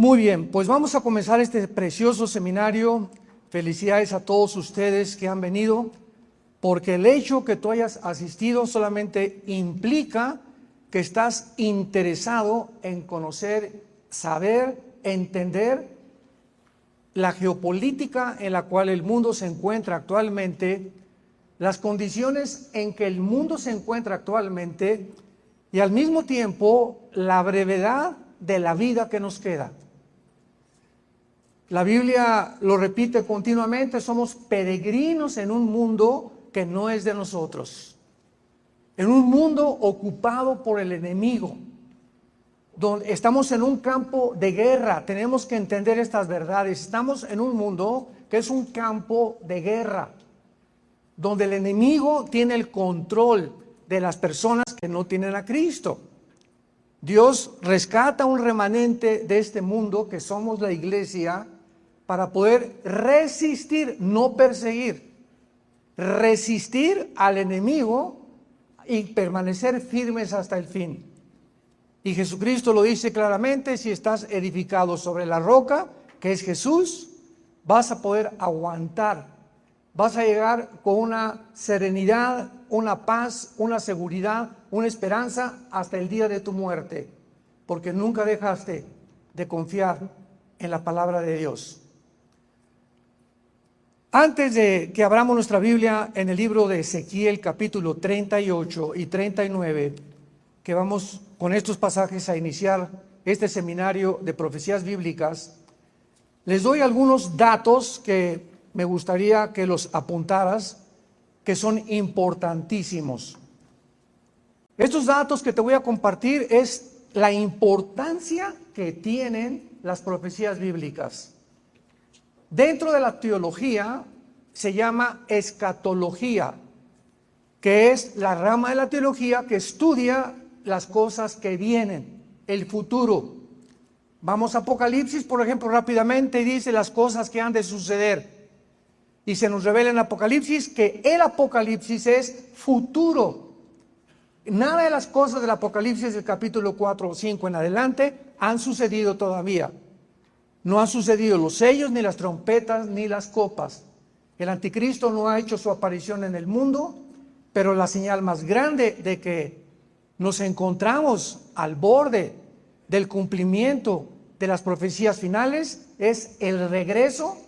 Muy bien, pues vamos a comenzar este precioso seminario. Felicidades a todos ustedes que han venido, porque el hecho que tú hayas asistido solamente implica que estás interesado en conocer, saber, entender la geopolítica en la cual el mundo se encuentra actualmente, las condiciones en que el mundo se encuentra actualmente y al mismo tiempo la brevedad de la vida que nos queda. La Biblia lo repite continuamente: somos peregrinos en un mundo que no es de nosotros, en un mundo ocupado por el enemigo, donde estamos en un campo de guerra. Tenemos que entender estas verdades. Estamos en un mundo que es un campo de guerra, donde el enemigo tiene el control de las personas que no tienen a Cristo. Dios rescata un remanente de este mundo, que somos la iglesia, para poder resistir, no perseguir, resistir al enemigo y permanecer firmes hasta el fin. Y Jesucristo lo dice claramente: si estás edificado sobre la roca, que es Jesús, vas a poder aguantar, vas a llegar con una serenidad, una paz, una seguridad, una esperanza hasta el día de tu muerte, porque nunca dejaste de confiar en la palabra de Dios. Antes de que abramos nuestra Biblia en el libro de Ezequiel, capítulo 38 y 39, que vamos con estos pasajes a iniciar este seminario de profecías bíblicas, les doy algunos datos que me gustaría que los apuntaras, que son importantísimos. Estos datos que te voy a compartir es la importancia que tienen las profecías bíblicas. Dentro de la teología se llama escatología, que es la rama de la teología que estudia las cosas que vienen, el futuro. Vamos a Apocalipsis, por ejemplo, rápidamente, y dice las cosas que han de suceder. Y se nos revela en Apocalipsis que el Apocalipsis es futuro. Nada de las cosas del Apocalipsis del capítulo 4 o 5 en adelante han sucedido todavía. No han sucedido los sellos, ni las trompetas, ni las copas. El anticristo no ha hecho su aparición en el mundo, pero la señal más grande de que nos encontramos al borde del cumplimiento de las profecías finales es el regreso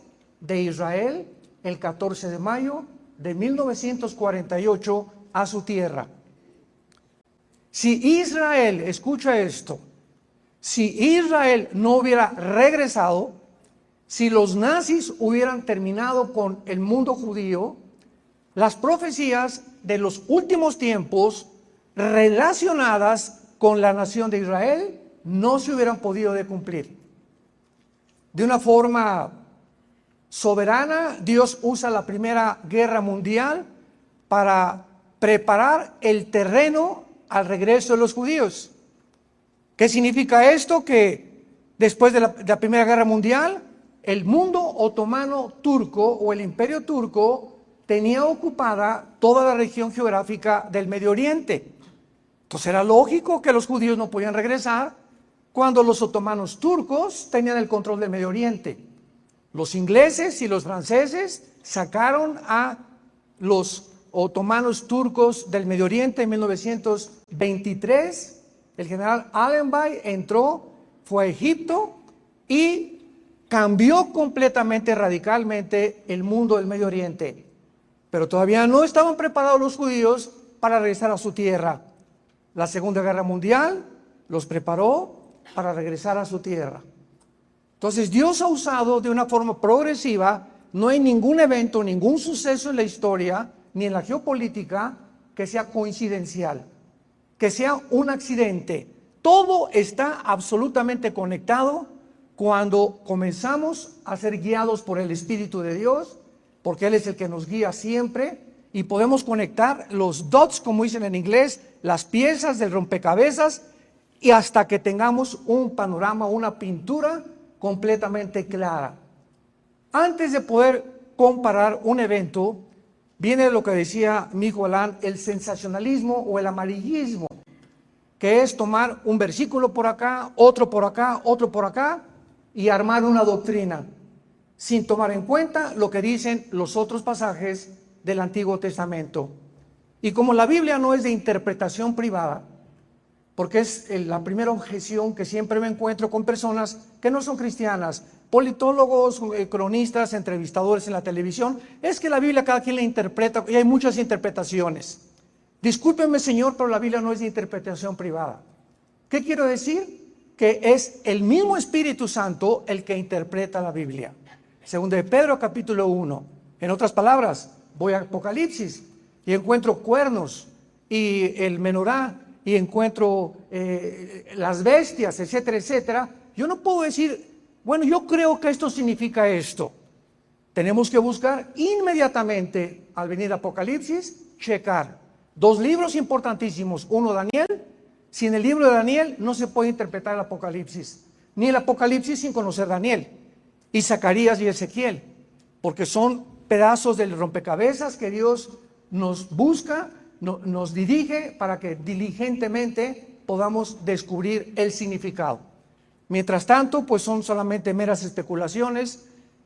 de Israel el 14 de mayo de 1948 a su tierra. Si Israel, escucha esto, si Israel no hubiera regresado, si los nazis hubieran terminado con el mundo judío, las profecías de los últimos tiempos relacionadas con la nación de Israel no se hubieran podido de cumplir. De una forma soberana, Dios usa la Primera Guerra Mundial para preparar el terreno al regreso de los judíos. ¿Qué significa esto? Que después de la Primera Guerra Mundial, el mundo otomano turco o el imperio turco tenía ocupada toda la región geográfica del Medio Oriente. Entonces era lógico que los judíos no podían regresar cuando los otomanos turcos tenían el control del Medio Oriente. Los ingleses y los franceses sacaron a los otomanos turcos del Medio Oriente en 1923. El general Allenby entró, fue a Egipto y cambió completamente, radicalmente el mundo del Medio Oriente. Pero todavía no estaban preparados los judíos para regresar a su tierra. La Segunda Guerra Mundial los preparó para regresar a su tierra. Entonces Dios ha usado de una forma progresiva. No hay ningún evento, ningún suceso en la historia, ni en la geopolítica, que sea coincidencial, que sea un accidente. Todo está absolutamente conectado cuando comenzamos a ser guiados por el Espíritu de Dios, porque Él es el que nos guía siempre, y podemos conectar los dots, como dicen en inglés, las piezas del rompecabezas, y hasta que tengamos un panorama, una pintura completamente clara. Antes de poder comparar un evento, viene lo que decía mi hijo Alan, el sensacionalismo o el amarillismo, que es tomar un versículo por acá, otro por acá, otro por acá, y armar una doctrina sin tomar en cuenta lo que dicen los otros pasajes del Antiguo Testamento. Y como la Biblia no es de interpretación privada, porque es la primera objeción que siempre me encuentro con personas que no son cristianas, politólogos, cronistas, entrevistadores en la televisión, es que la Biblia cada quien la interpreta y hay muchas interpretaciones. Discúlpenme, Señor, pero la Biblia no es de interpretación privada. ¿Qué quiero decir? Que es el mismo Espíritu Santo el que interpreta la Biblia. Segundo de Pedro, capítulo 1. En otras palabras, voy a Apocalipsis y encuentro cuernos y el menorá y encuentro las bestias, etcétera, etcétera. Yo no puedo decir, bueno, yo creo que esto significa esto. Tenemos que buscar inmediatamente, al venir Apocalipsis, checar. Dos libros importantísimos. Uno, Daniel. Sin el libro de Daniel no se puede interpretar el Apocalipsis. Ni el Apocalipsis sin conocer Daniel. Y Zacarías y Ezequiel. Porque son pedazos del rompecabezas que Dios nos busca, nos dirige para que diligentemente podamos descubrir el significado. Mientras tanto, pues son solamente meras especulaciones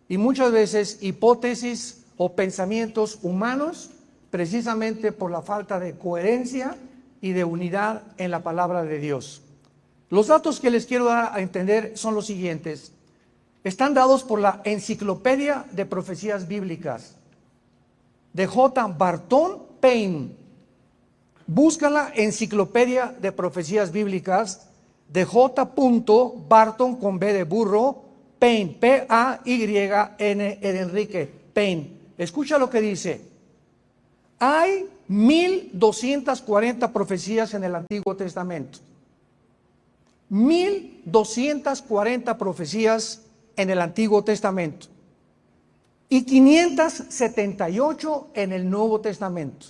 y muchas veces hipótesis o pensamientos humanos, precisamente por la falta de coherencia y de unidad en la palabra de Dios. Los datos que les quiero dar a entender son los siguientes. Están dados por la Enciclopedia de Profecías Bíblicas de J. Barton Payne. Busca la Enciclopedia de Profecías Bíblicas de J. Barton con B de burro, Payne, P-A-Y-N de Enrique, Payne. Escucha lo que dice. Hay 1240 profecías en el Antiguo Testamento. 1240 profecías en el Antiguo Testamento. Y 578 en el Nuevo Testamento.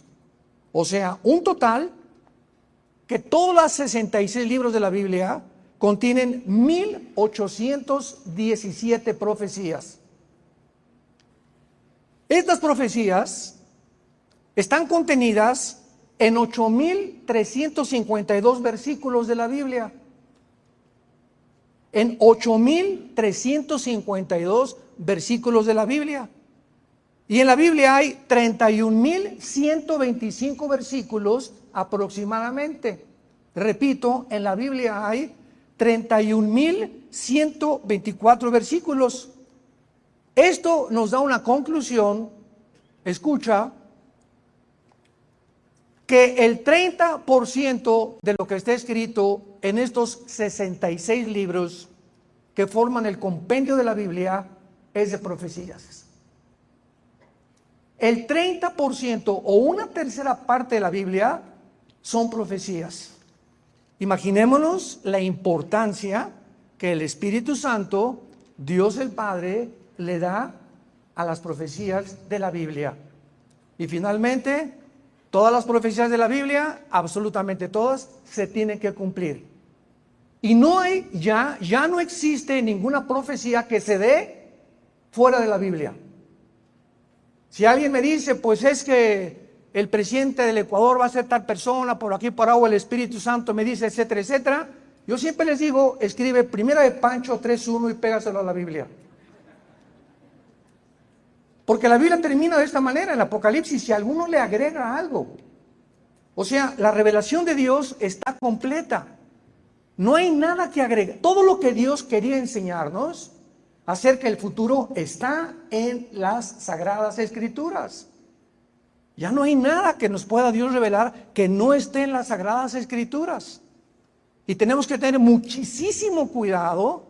O sea, un total que todos los 66 libros de la Biblia contienen 1817 profecías. Estas profecías están contenidas en 8352 versículos de la Biblia. En 8352 versículos de la Biblia. Y en la Biblia hay 31.125 versículos aproximadamente. Repito, en la Biblia hay 31.124 versículos. Esto nos da una conclusión, escucha, que el 30% de lo que está escrito en estos 66 libros que forman el compendio de la Biblia es de profecías. El 30% o una tercera parte de la Biblia son profecías. Imaginémonos la importancia que el Espíritu Santo, Dios el Padre, le da a las profecías de la Biblia. Y finalmente, todas las profecías de la Biblia, absolutamente todas, se tienen que cumplir. Y no hay, ya no existe ninguna profecía que se dé fuera de la Biblia. Si alguien me dice, pues es que el presidente del Ecuador va a ser tal persona, por aquí por agua el Espíritu Santo me dice, etcétera, etcétera, yo siempre les digo, escribe Primera de Pancho 3:1 y pégaselo a la Biblia. Porque la Biblia termina de esta manera, en Apocalipsis, si alguno le agrega algo. O sea, la revelación de Dios está completa. No hay nada que agregar. Todo lo que Dios quería enseñarnos acerca del futuro está en las Sagradas Escrituras. Ya no hay nada que nos pueda Dios revelar que no esté en las Sagradas Escrituras. Y tenemos que tener muchísimo cuidado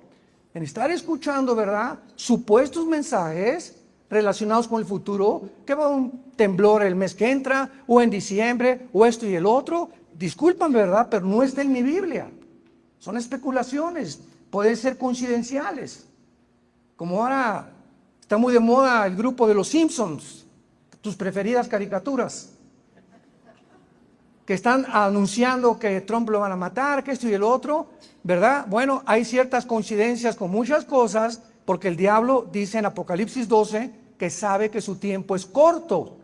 en estar escuchando, ¿verdad?, supuestos mensajes relacionados con el futuro, que va un temblor el mes que entra, o en diciembre, o esto y el otro. Disculpan, ¿verdad?, pero no está en mi Biblia. Son especulaciones, pueden ser coincidenciales. Como ahora está muy de moda el grupo de los Simpsons, tus preferidas caricaturas, que están anunciando que Trump lo van a matar, que esto y el otro, ¿verdad? Bueno, hay ciertas coincidencias con muchas cosas, porque el diablo dice en Apocalipsis 12 que sabe que su tiempo es corto.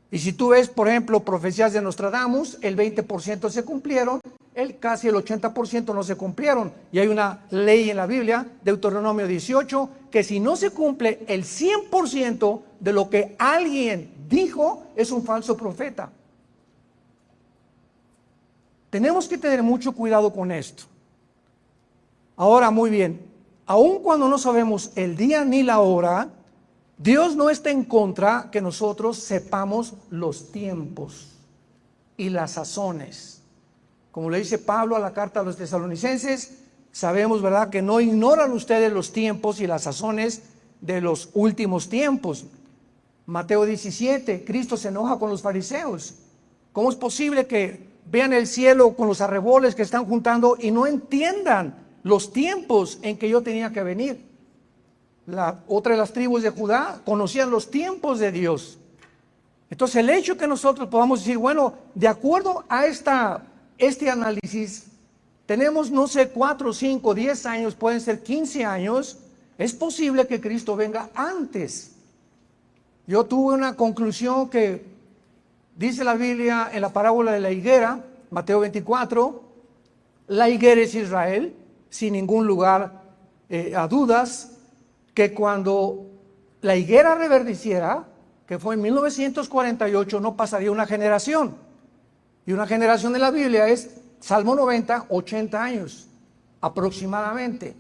Y si tú ves, por ejemplo, profecías de Nostradamus, el 20% se cumplieron casi el 80% no se cumplieron. Y hay una ley en la Biblia, Deuteronomio 18, que si no se cumple el 100% de lo que alguien dijo, es un falso profeta. Tenemos que tener mucho cuidado con esto. Ahora, muy bien, aun cuando no sabemos el día ni la hora, Dios no está en contra que nosotros sepamos los tiempos y las sazones. Como le dice Pablo a la carta a los tesalonicenses, sabemos, ¿verdad?, que no ignoran ustedes los tiempos y las sazones de los últimos tiempos. Mateo 17, Cristo se enoja con los fariseos. ¿Cómo es posible que vean el cielo con los arreboles que están juntando y no entiendan los tiempos en que yo tenía que venir? La otra de las tribus de Judá conocían los tiempos de Dios. Entonces el hecho que nosotros podamos decir, bueno, de acuerdo a este análisis, tenemos, no sé, 4, 5, 10 años, pueden ser 15 años, es posible que Cristo venga antes. Yo tuve una conclusión que dice la Biblia en la parábola de la higuera, Mateo 24, la higuera es Israel, sin ningún lugar a dudas, que cuando la higuera reverdeciera, que fue en 1948, no pasaría una generación. Y una generación de la Biblia es, Salmo 90, 80 años, aproximadamente.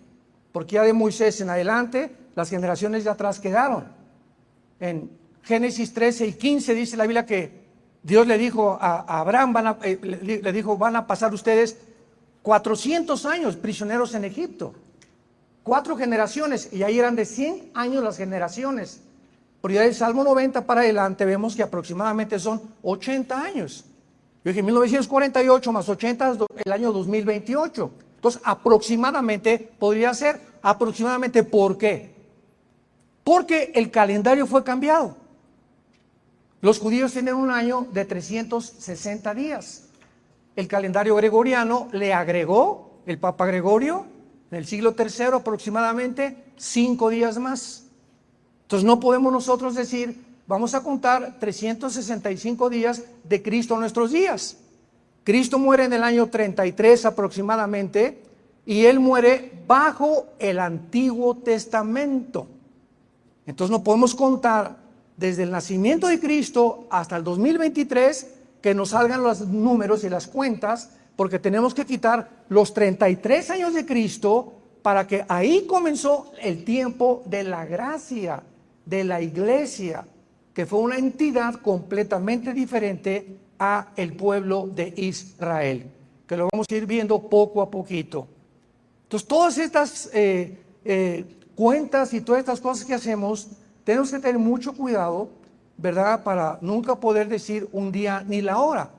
Porque ya de Moisés en adelante, las generaciones de atrás quedaron. En Génesis 13 y 15 dice la Biblia que Dios le dijo a Abraham, le dijo, van a pasar ustedes 400 años prisioneros en Egipto. 4 generaciones, y ahí eran de 100 años las generaciones. Pero ya del Salmo 90 para adelante vemos que aproximadamente son 80 años. Yo dije 1948 más 80 es el año 2028. Entonces aproximadamente podría ser, aproximadamente, ¿por qué? Porque el calendario fue cambiado. Los judíos tienen un año de 360 días. El calendario gregoriano le agregó, el Papa Gregorio, en el siglo III aproximadamente, 5 días más. Entonces no podemos nosotros decir, vamos a contar 365 días de Cristo en nuestros días. Cristo muere en el año 33 aproximadamente, y Él muere bajo el Antiguo Testamento. Entonces no podemos contar desde el nacimiento de Cristo hasta el 2023 que nos salgan los números y las cuentas, porque tenemos que quitar los 33 años de Cristo para que ahí comenzó el tiempo de la gracia, de la iglesia, que fue una entidad completamente diferente a el pueblo de Israel, que lo vamos a ir viendo poco a poquito. Entonces todas estas cuentas y todas estas cosas que hacemos, tenemos que tener mucho cuidado, ¿verdad?, para nunca poder decir un día ni la hora.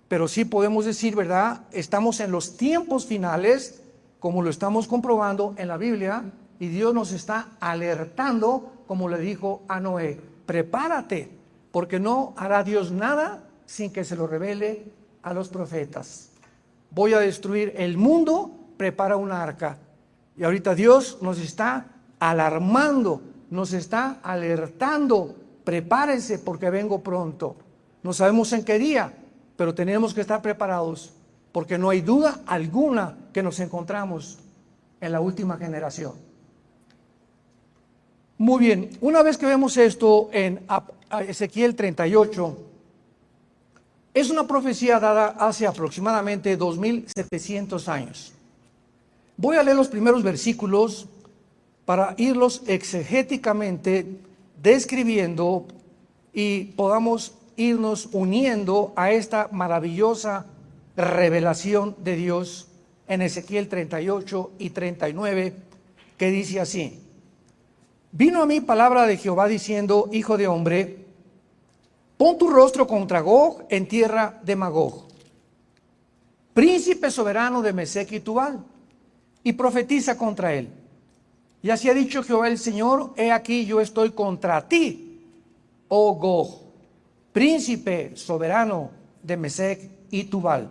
Pero sí podemos decir, ¿verdad?, estamos en los tiempos finales, como lo estamos comprobando en la Biblia, y Dios nos está alertando, como le dijo a Noé, prepárate, porque no hará Dios nada sin que se lo revele a los profetas. Voy a destruir el mundo, prepara una arca. Y ahorita Dios nos está alarmando, nos está alertando, prepárense porque vengo pronto. No sabemos en qué día, pero tenemos que estar preparados, porque no hay duda alguna que nos encontramos en la última generación. Muy bien, una vez que vemos esto en Ezequiel 38, es una profecía dada hace aproximadamente 2700 años. Voy a leer los primeros versículos para irlos exegéticamente describiendo y podamos irnos uniendo a esta maravillosa revelación de Dios en Ezequiel 38 y 39, que dice así: vino a mí palabra de Jehová diciendo, hijo de hombre, pon tu rostro contra Gog en tierra de Magog, príncipe soberano de Mesec y Tubal, y profetiza contra él. Y así ha dicho Jehová el Señor, he aquí yo estoy contra ti, oh Gog, príncipe soberano de Mesec y Tubal.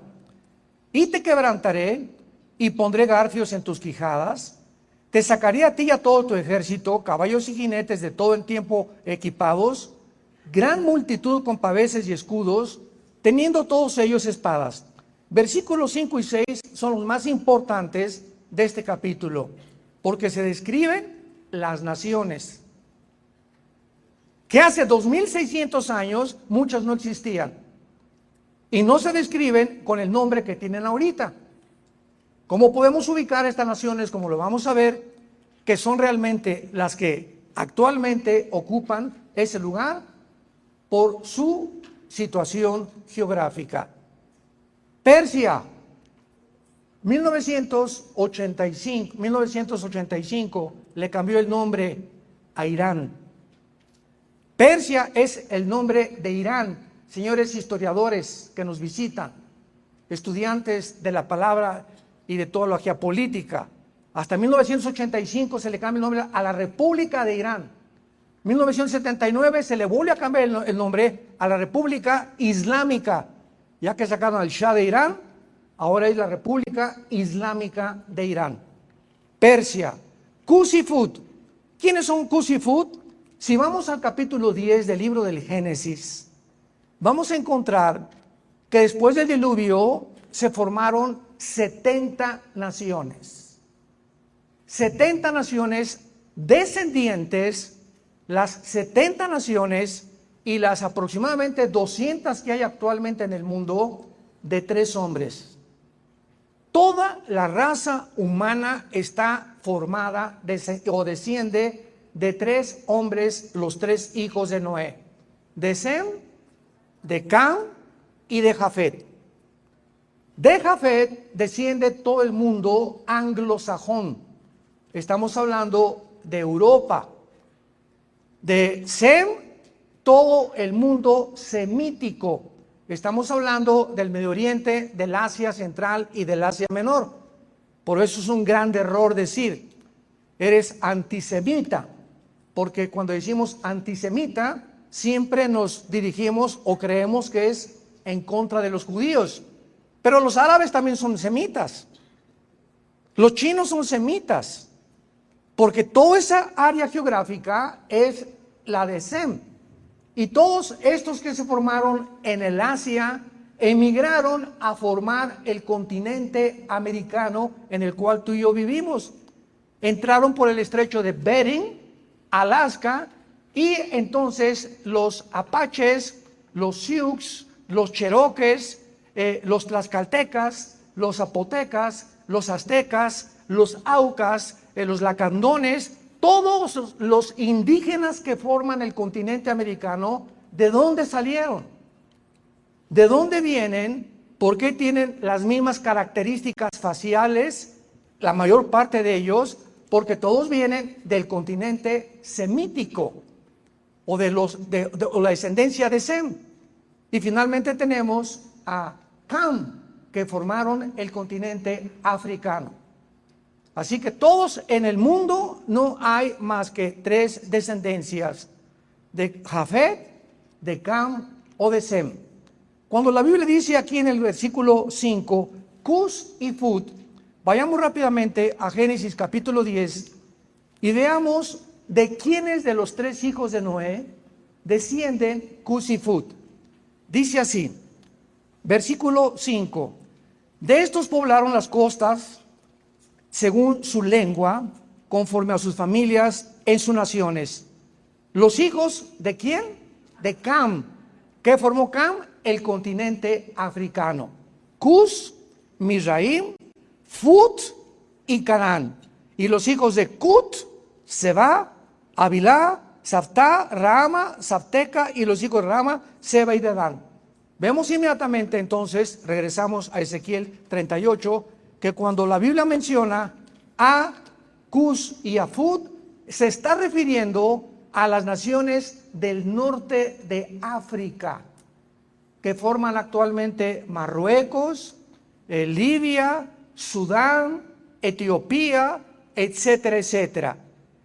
Y te quebrantaré y pondré garfios en tus quijadas. Te sacaré a ti y a todo tu ejército, caballos y jinetes de todo el tiempo equipados, gran multitud con paveses y escudos, teniendo todos ellos espadas. Versículos 5 y 6 son los más importantes de este capítulo, porque se describen las naciones, que hace 2600 años muchas no existían, y no se describen con el nombre que tienen ahorita. ¿Cómo podemos ubicar estas naciones, como lo vamos a ver, que son realmente las que actualmente ocupan ese lugar por su situación geográfica? Persia, 1985 le cambió el nombre a Irán. Persia es el nombre de Irán. Señores historiadores que nos visitan, estudiantes de la palabra y de toda la geopolítica, hasta 1985 se le cambia el nombre a la República de Irán. 1979 se le vuelve a cambiar el nombre a la República Islámica, ya que sacaron al Shah de Irán, ahora es la República Islámica de Irán. Persia, Cusifut. ¿Quiénes son Cusifut? Si vamos al capítulo 10 del libro del Génesis, vamos a encontrar que después del diluvio se formaron 70 naciones. 70 naciones descendientes, las 70 naciones y las aproximadamente 200 que hay actualmente en el mundo, de 3 hombres. Toda la raza humana está formada o desciende de 3 hombres, los 3 hijos de Noé, de Sem, de Cam y de Jafet. De Jafet desciende todo el mundo anglosajón. Estamos hablando de Europa. De Sem, todo el mundo semítico. Estamos hablando del Medio Oriente, del Asia Central y del Asia Menor. Por eso es un gran error decir, eres antisemita, porque cuando decimos antisemita, siempre nos dirigimos o creemos que es en contra de los judíos. Pero los árabes también son semitas. Los chinos son semitas, porque toda esa área geográfica es la de Sem. Y todos estos que se formaron en el Asia emigraron a formar el continente americano en el cual tú y yo vivimos. Entraron por el estrecho de Bering, Alaska, y entonces los apaches, los sioux, los cherokees, los tlaxcaltecas, los zapotecas, los aztecas, los aucas, los lacandones, todos los indígenas que forman el continente americano, ¿de dónde salieron? ¿De dónde vienen? ¿Por qué tienen las mismas características faciales? La mayor parte de ellos, porque todos vienen del continente semítico o de la descendencia de Sem. Y finalmente tenemos a Cam, que formaron el continente africano. Así que todos en el mundo no hay más que 3 descendencias, de Jafet, de Cam o de Sem. Cuando la Biblia dice aquí en el versículo 5, Cus y Fut, vayamos rápidamente a Génesis capítulo 10 y veamos de quiénes de los 3 hijos de Noé descienden Cus y Fut. Dice así, versículo 5, de estos poblaron las costas según su lengua, conforme a sus familias, en sus naciones. Los hijos ¿de quién? De Cam. ¿Qué formó Cam? El continente africano. Cus, Mizraim, Fut y Canaán. Y los hijos de Cut, Seba, Avilá, Saftá, Rama, Safteca, y los hijos de Rama, Seba y Dedán. Vemos inmediatamente entonces, regresamos a Ezequiel 38, que cuando la Biblia menciona a Cus y a Fut, se está refiriendo a las naciones del norte de África, que forman actualmente Marruecos, Libia, Sudán, Etiopía, etcétera, etcétera.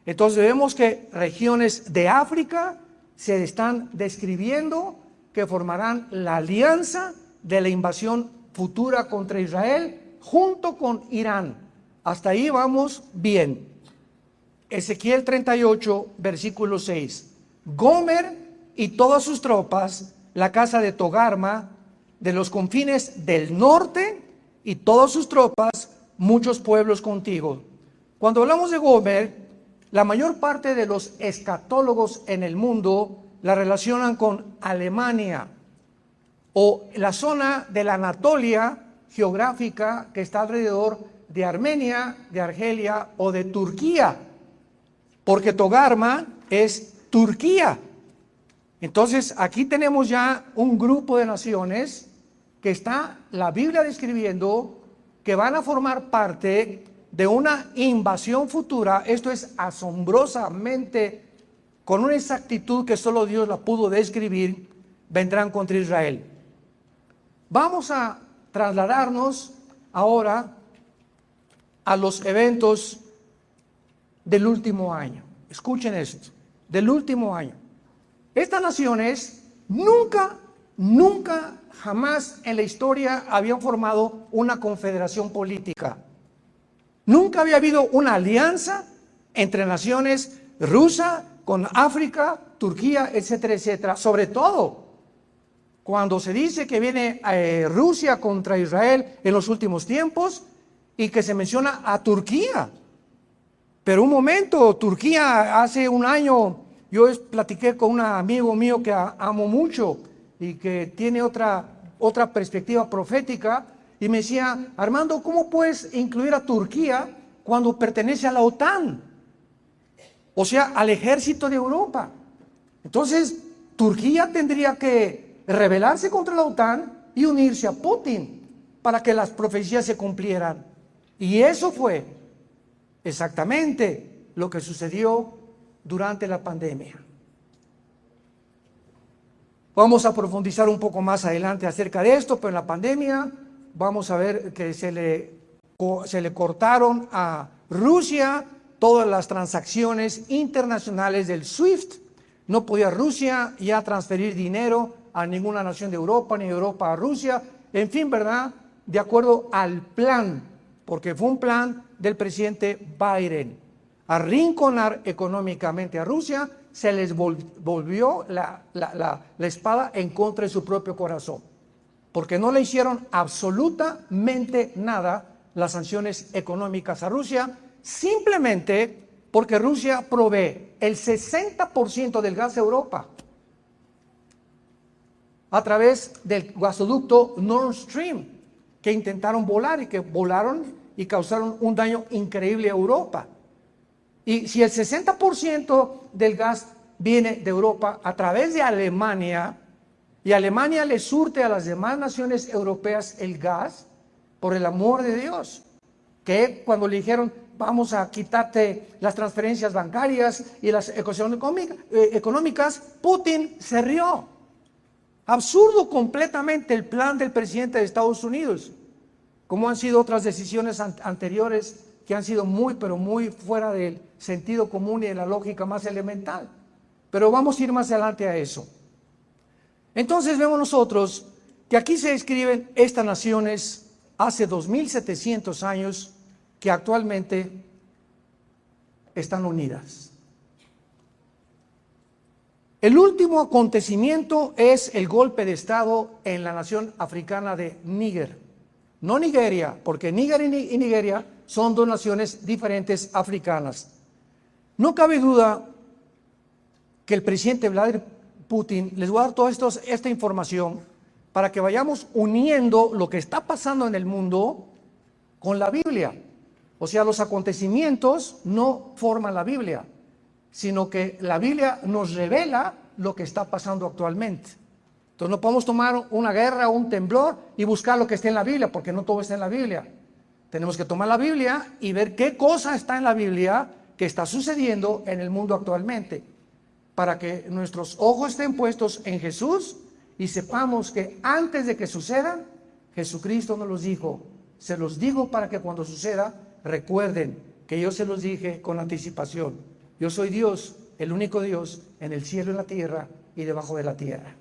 Entonces vemos que regiones de África se están describiendo que formarán la alianza de la invasión futura contra Israel junto con Irán. Hasta ahí vamos bien. Ezequiel 38, versículo 6. Gomer y todas sus tropas, la casa de Togarma, de los confines del norte y todas sus tropas, muchos pueblos contigo. Cuando hablamos de Gomer, la mayor parte de los escatólogos en el mundo la relacionan con Alemania o la zona de la Anatolia geográfica que está alrededor de Armenia, de Argelia o de Turquía, porque Togarma es Turquía. Entonces aquí tenemos ya un grupo de naciones que está la Biblia describiendo que van a formar parte de una invasión futura. Esto es asombrosamente, con una exactitud que solo Dios la pudo describir, vendrán contra Israel. Vamos a trasladarnos ahora a los eventos del último año. Escuchen esto, del último año. Estas naciones nunca, jamás en la historia habían formado una confederación política. Nunca había habido una alianza entre naciones, Rusia con África, Turquía, etcétera, etcétera. Sobre todo cuando se dice que viene Rusia contra Israel en los últimos tiempos y que se menciona a Turquía. Pero un momento, Turquía hace un año, yo platiqué con un amigo mío que amo mucho y que tiene otra perspectiva profética, y me decía: Armando, ¿cómo puedes incluir a Turquía cuando pertenece a la OTAN? O sea, al ejército de Europa. Entonces, Turquía tendría que rebelarse contra la OTAN y unirse a Putin para que las profecías se cumplieran. Y eso fue exactamente lo que sucedió durante la pandemia. Vamos a profundizar un poco más adelante acerca de esto, pero en la pandemia vamos a ver que se le cortaron a Rusia todas las transacciones internacionales del SWIFT. No podía Rusia ya transferir dinero a ninguna nación de Europa, ni Europa a Rusia. En fin, ¿verdad? De acuerdo al plan, porque fue un plan del presidente Biden, arrinconar económicamente a Rusia. Se les volvió la espada en contra de su propio corazón, porque no le hicieron absolutamente nada las sanciones económicas a Rusia, simplemente porque Rusia provee el 60% del gas de Europa a través del gasoducto Nord Stream, que intentaron volar y que volaron y causaron un daño increíble a Europa. Y si el 60% del gas viene de Europa a través de Alemania, y Alemania le surte a las demás naciones europeas el gas, por el amor de Dios, que cuando le dijeron: vamos a quitarte las transferencias bancarias y las económicas, Putin se rió. Absurdo completamente el plan del presidente de Estados Unidos, como han sido otras decisiones anteriores que han sido muy, pero muy fuera del sentido común y de la lógica más elemental. Pero vamos a ir más adelante a eso. Entonces vemos nosotros que aquí se describen estas naciones hace 2700 años que actualmente están unidas. El último acontecimiento es el golpe de estado en la nación africana de Níger. No Nigeria, porque Níger y Nigeria son dos naciones diferentes africanas. No cabe duda que el presidente Vladimir Putin, les voy a dar toda esta información para que vayamos uniendo lo que está pasando en el mundo con la Biblia. O sea, los acontecimientos no forman la Biblia, sino que la Biblia nos revela lo que está pasando actualmente. Entonces no podemos tomar una guerra o un temblor y buscar lo que esté en la Biblia, porque no todo está en la Biblia. Tenemos que tomar la Biblia y ver qué cosa está en la Biblia que está sucediendo en el mundo actualmente, para que nuestros ojos estén puestos en Jesús y sepamos que antes de que sucedan, Jesucristo nos los dijo: se los digo para que cuando suceda recuerden que yo se los dije con anticipación. Yo soy Dios, el único Dios en el cielo, en la tierra y debajo de la tierra.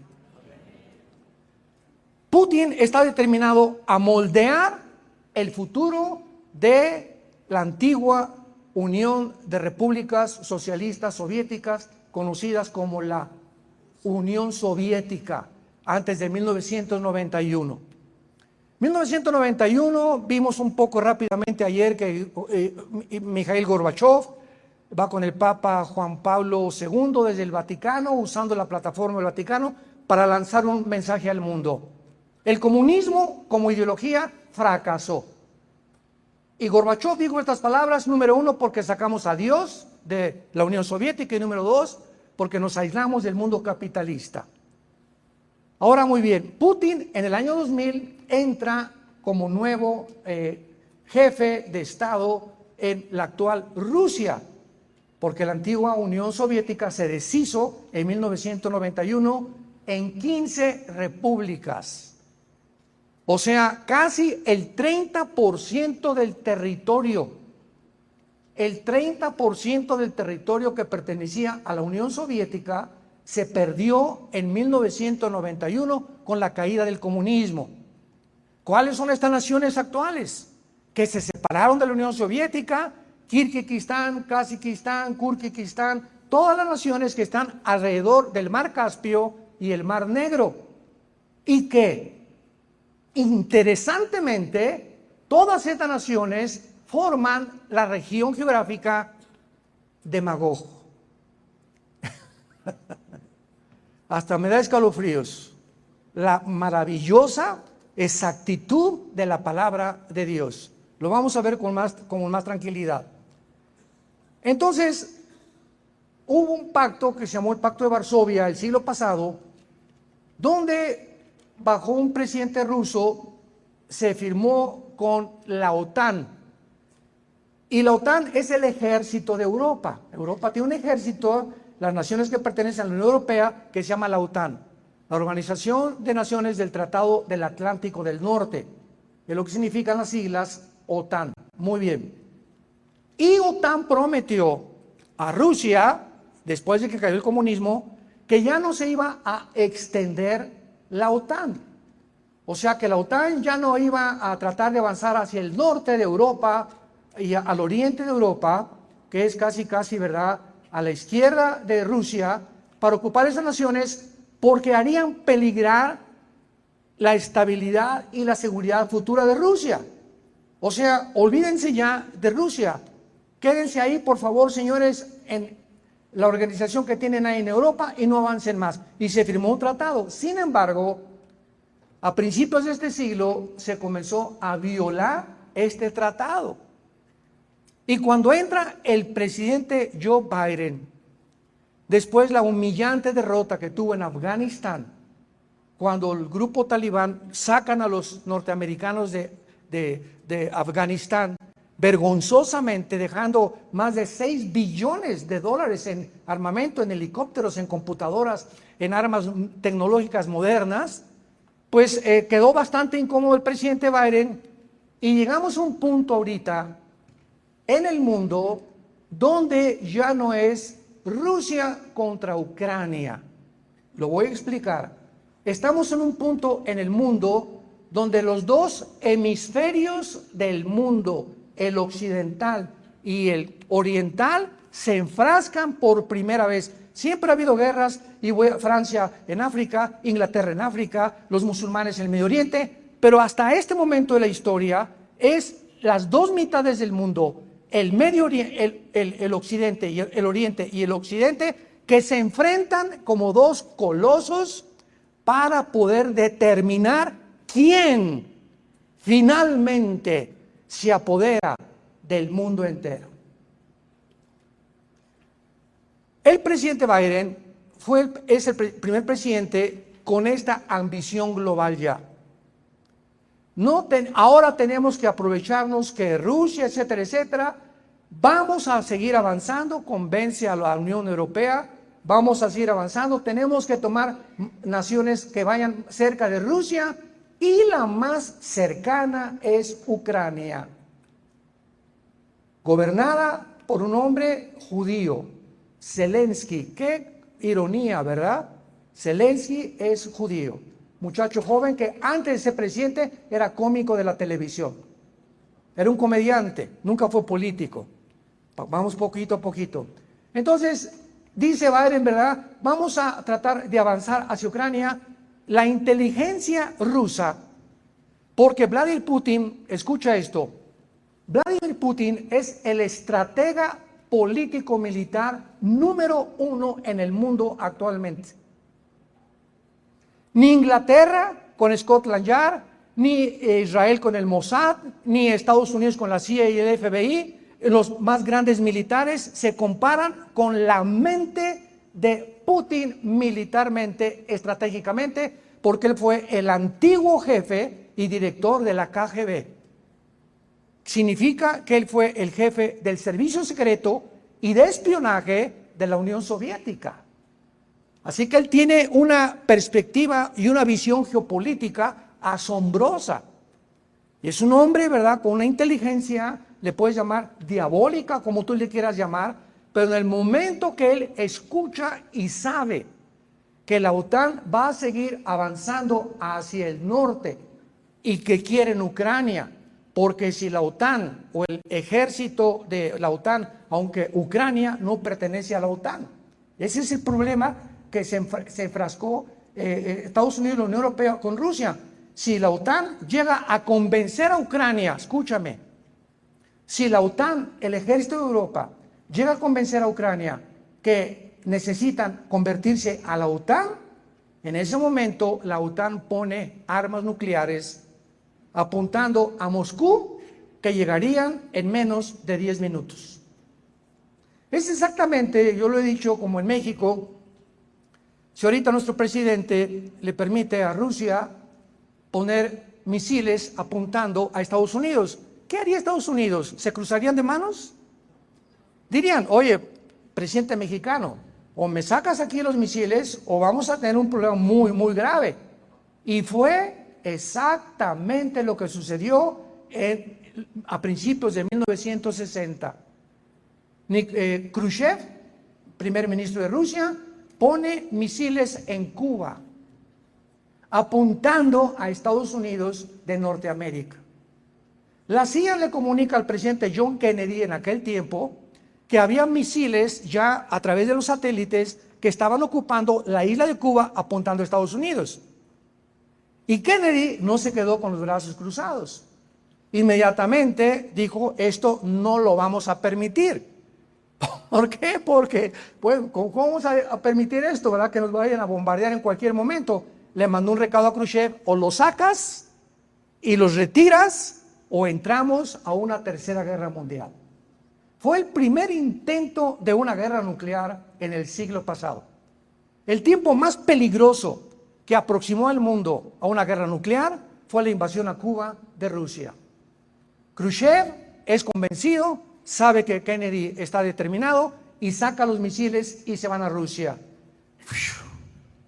Putin está determinado a moldear el futuro de la antigua Unión de Repúblicas Socialistas Soviéticas, conocidas como la Unión Soviética. antes de 1991. 1991, vimos un poco rápidamente ayer que Mikhail Gorbachev va con el Papa Juan Pablo II desde el Vaticano, usando la plataforma del Vaticano para lanzar un mensaje al mundo. El comunismo como ideología fracasó. Y Gorbachev dijo estas palabras, número 1, porque sacamos a Dios de la Unión Soviética, y número 2, porque nos aislamos del mundo capitalista. Ahora muy bien, Putin en el año 2000 entra como nuevo jefe de Estado en la actual Rusia, porque la antigua Unión Soviética se deshizo en 1991 en 15 repúblicas. O sea, casi el 30% del territorio. El 30% del territorio que pertenecía a la Unión Soviética se perdió en 1991 con la caída del comunismo. ¿Cuáles son estas naciones actuales? Que se separaron de la Unión Soviética: Kirguistán, Kazajistán, Kirguistán, todas las naciones que están alrededor del Mar Caspio y el Mar Negro. Y que, interesantemente, todas estas naciones forman la región geográfica de Magog. Hasta me da escalofríos la maravillosa exactitud de la palabra de Dios. Lo vamos a ver con más tranquilidad. Entonces, hubo un pacto que se llamó el Pacto de Varsovia el siglo pasado, donde bajo un presidente ruso se firmó con la OTAN. Y la OTAN es el ejército de Europa. Europa tiene un ejército, las naciones que pertenecen a la Unión Europea, que se llama la OTAN, la Organización de Naciones del Tratado del Atlántico del Norte, que es lo que significan las siglas OTAN. Muy bien. Y OTAN prometió a Rusia, después de que cayó el comunismo, que ya no se iba a extender la OTAN. O sea que la OTAN ya no iba a tratar de avanzar hacia el norte de Europa y al oriente de Europa, que es casi, ¿verdad?, a la izquierda de Rusia, para ocupar esas naciones, porque harían peligrar la estabilidad y la seguridad futura de Rusia. O sea, olvídense ya de Rusia. Quédense ahí, por favor, señores, en la organización que tienen ahí en Europa, y no avancen más. Y se firmó un tratado. Sin embargo, a principios de este siglo se comenzó a violar este tratado. Y cuando entra el presidente Joe Biden, después la humillante derrota que tuvo en Afganistán, cuando el grupo talibán sacan a los norteamericanos de Afganistán, vergonzosamente dejando más de $6 billones en armamento, en helicópteros, en computadoras, en armas tecnológicas modernas, pues quedó bastante incómodo el presidente Biden, y llegamos a un punto ahorita en el mundo donde ya no es Rusia contra Ucrania. Lo voy a explicar. Estamos en un punto en el mundo donde los dos hemisferios del mundo, el occidental y el oriental, se enfrascan por primera vez. Siempre ha habido guerras, y Francia en África, Inglaterra en África, los musulmanes en el Medio Oriente, pero hasta este momento de la historia es las dos mitades del mundo, el Medio Oriente, el Occidente y el Oriente y el Occidente, que se enfrentan como dos colosos para poder determinar quién finalmente se apodera del mundo entero. El presidente Biden es el primer presidente con esta ambición global ya. Ahora tenemos que aprovecharnos que Rusia, etcétera, etcétera, vamos a seguir avanzando, convence a la Unión Europea, vamos a seguir avanzando, tenemos que tomar naciones que vayan cerca de Rusia, y la más cercana es Ucrania, gobernada por un hombre judío, Zelensky. Qué ironía, ¿verdad? Zelensky es judío, muchacho joven que antes de ser presidente era cómico de la televisión, era un comediante, nunca fue político. Vamos poquito a poquito. Entonces, dice Biden, ¿verdad?, vamos a tratar de avanzar hacia Ucrania, la inteligencia rusa, porque Vladimir Putin, escucha esto, Vladimir Putin es el estratega político-militar número 1 en el mundo actualmente. Ni Inglaterra con Scotland Yard, ni Israel con el Mossad, ni Estados Unidos con la CIA y el FBI, los más grandes militares se comparan con la mente de Putin militarmente, estratégicamente, porque él fue el antiguo jefe y director de la KGB. Significa que él fue el jefe del servicio secreto y de espionaje de la Unión Soviética. Así que él tiene una perspectiva y una visión geopolítica asombrosa. Y es un hombre, ¿verdad?, con una inteligencia, le puedes llamar diabólica, como tú le quieras llamar, pero en el momento que él escucha y sabe que la OTAN va a seguir avanzando hacia el norte y que quiere en Ucrania, porque si la OTAN o el ejército de la OTAN, aunque Ucrania no pertenece a la OTAN, ese es el problema que se enfrascó Estados Unidos y la Unión Europea con Rusia. Si la OTAN llega a convencer a Ucrania, escúchame, si la OTAN, el ejército de Europa, llega a convencer a Ucrania que necesitan convertirse a la OTAN, en ese momento la OTAN pone armas nucleares apuntando a Moscú, que llegarían en menos de 10 minutos. Es exactamente, yo lo he dicho, como en México, si ahorita nuestro presidente le permite a Rusia poner misiles apuntando a Estados Unidos, ¿qué haría Estados Unidos? ¿Se cruzarían de manos? Dirían, oye, presidente mexicano, o me sacas aquí los misiles o vamos a tener un problema muy, muy grave. Y fue exactamente lo que sucedió a principios de 1960. Khrushchev, primer ministro de Rusia, pone misiles en Cuba, apuntando a Estados Unidos de Norteamérica. La CIA le comunica al presidente John Kennedy en aquel tiempo que había misiles ya a través de los satélites que estaban ocupando la isla de Cuba apuntando a Estados Unidos. Y Kennedy no se quedó con los brazos cruzados. Inmediatamente dijo, esto no lo vamos a permitir. ¿Por qué? Porque, pues, ¿cómo vamos a permitir esto, verdad? Que nos vayan a bombardear en cualquier momento. Le mandó un recado a Khrushchev, o los sacas y los retiras, o entramos a una tercera guerra mundial. Fue el primer intento de una guerra nuclear en el siglo pasado. El tiempo más peligroso que aproximó al mundo a una guerra nuclear fue la invasión a Cuba de Rusia. Khrushchev es convencido, sabe que Kennedy está determinado y saca los misiles y se van a Rusia.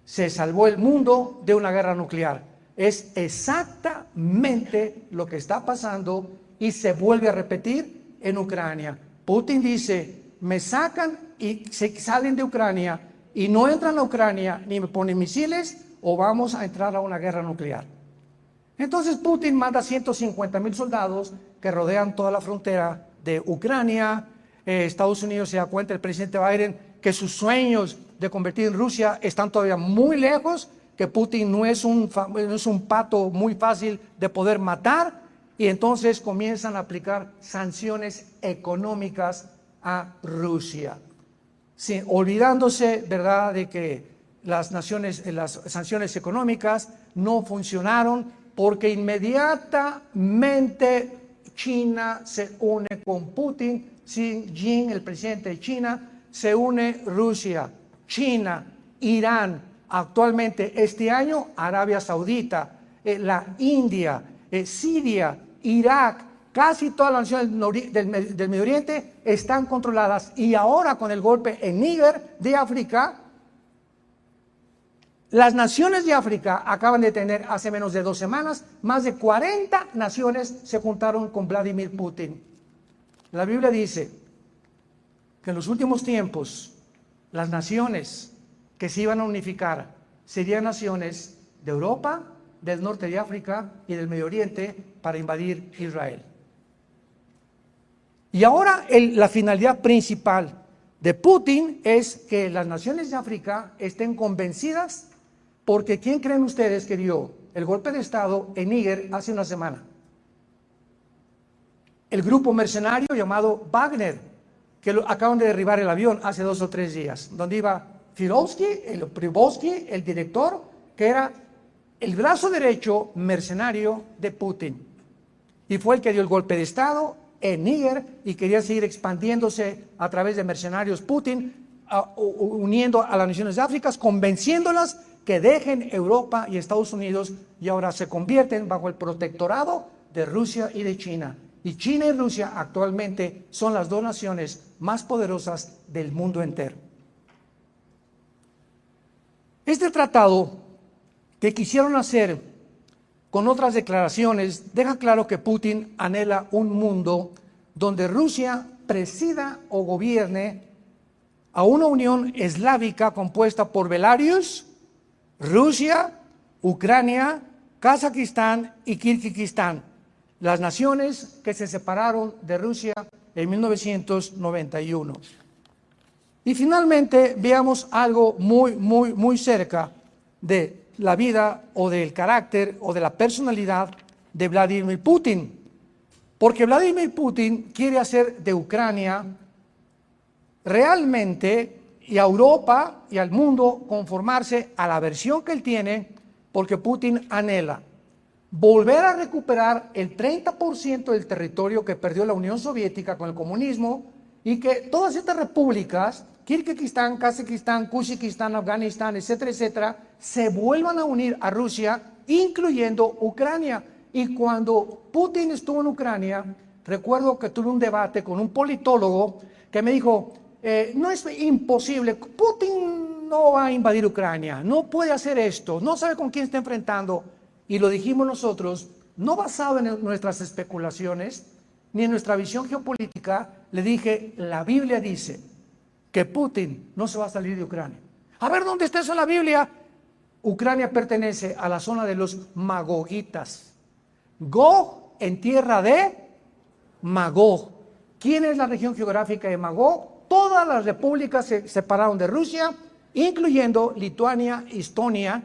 Se salvó el mundo de una guerra nuclear. Es exactamente lo que está pasando y se vuelve a repetir en Ucrania. Putin dice, me sacan y salen de Ucrania y no entran a Ucrania ni me ponen misiles o vamos a entrar a una guerra nuclear. Entonces Putin manda 150,000 soldados que rodean toda la frontera de Ucrania. Estados Unidos se da cuenta, el presidente Biden, que sus sueños de convertir en Rusia están todavía muy lejos, que Putin no es un pato muy fácil de poder matar, y entonces comienzan a aplicar sanciones económicas a Rusia, sí, olvidándose, ¿verdad?, de que las sanciones económicas no funcionaron, porque inmediatamente China se une con Putin. Xi Jinping, el presidente de China, se une Rusia, China, Irán, actualmente este año Arabia Saudita, la India, Siria, Irak, casi todas las naciones del Medio Oriente están controladas. Y ahora con el golpe en Níger de África, las naciones de África acaban de tener hace menos de 2 semanas, más de 40 naciones se juntaron con Vladimir Putin. La Biblia dice que en los últimos tiempos las naciones que se iban a unificar serían naciones de Europa, del norte de África y del Medio Oriente para invadir Israel. Y ahora la finalidad principal de Putin es que las naciones de África estén convencidas Porque ¿quién creen ustedes que dio el golpe de Estado en Níger hace una semana? El grupo mercenario llamado Wagner, que acaban de derribar el avión hace 2 o 3 días, donde iba Prigozhin, el director, que era el brazo derecho mercenario de Putin. Y fue el que dio el golpe de Estado en Níger y quería seguir expandiéndose a través de mercenarios Putin, uniendo a las naciones de África, convenciéndolas que dejen Europa y Estados Unidos y ahora se convierten bajo el protectorado de Rusia y de China. Y China y Rusia actualmente son las 2 naciones más poderosas del mundo entero. Este tratado que quisieron hacer con otras declaraciones deja claro que Putin anhela un mundo donde Rusia presida o gobierne a una unión eslávica compuesta por Belarus, Rusia, Ucrania, Kazajistán y Kirguistán, las naciones que se separaron de Rusia en 1991. Y finalmente veamos algo muy cerca de la vida o del carácter o de la personalidad de Vladimir Putin. Porque Vladimir Putin quiere hacer de Ucrania realmente, y a Europa y al mundo, conformarse a la versión que él tiene, porque Putin anhela volver a recuperar el 30% del territorio que perdió la Unión Soviética con el comunismo, y que todas estas repúblicas, Kirguistán, Kazajistán, Kuzbekistán, Afganistán, etcétera, etcétera, se vuelvan a unir a Rusia, incluyendo Ucrania. Y cuando Putin estuvo en Ucrania, recuerdo que tuve un debate con un politólogo que me dijo, no es imposible, Putin no va a invadir Ucrania, no puede hacer esto, no sabe con quién está enfrentando. Y lo dijimos nosotros, no basado en nuestras especulaciones, ni en nuestra visión geopolítica. Le dije, la Biblia dice que Putin no se va a salir de Ucrania. A ver, ¿dónde está eso en la Biblia? Ucrania pertenece a la zona de los magogitas. Gog en tierra de Magog. ¿Quién es la región geográfica de Magog? Todas las repúblicas se separaron de Rusia, incluyendo Lituania, Estonia,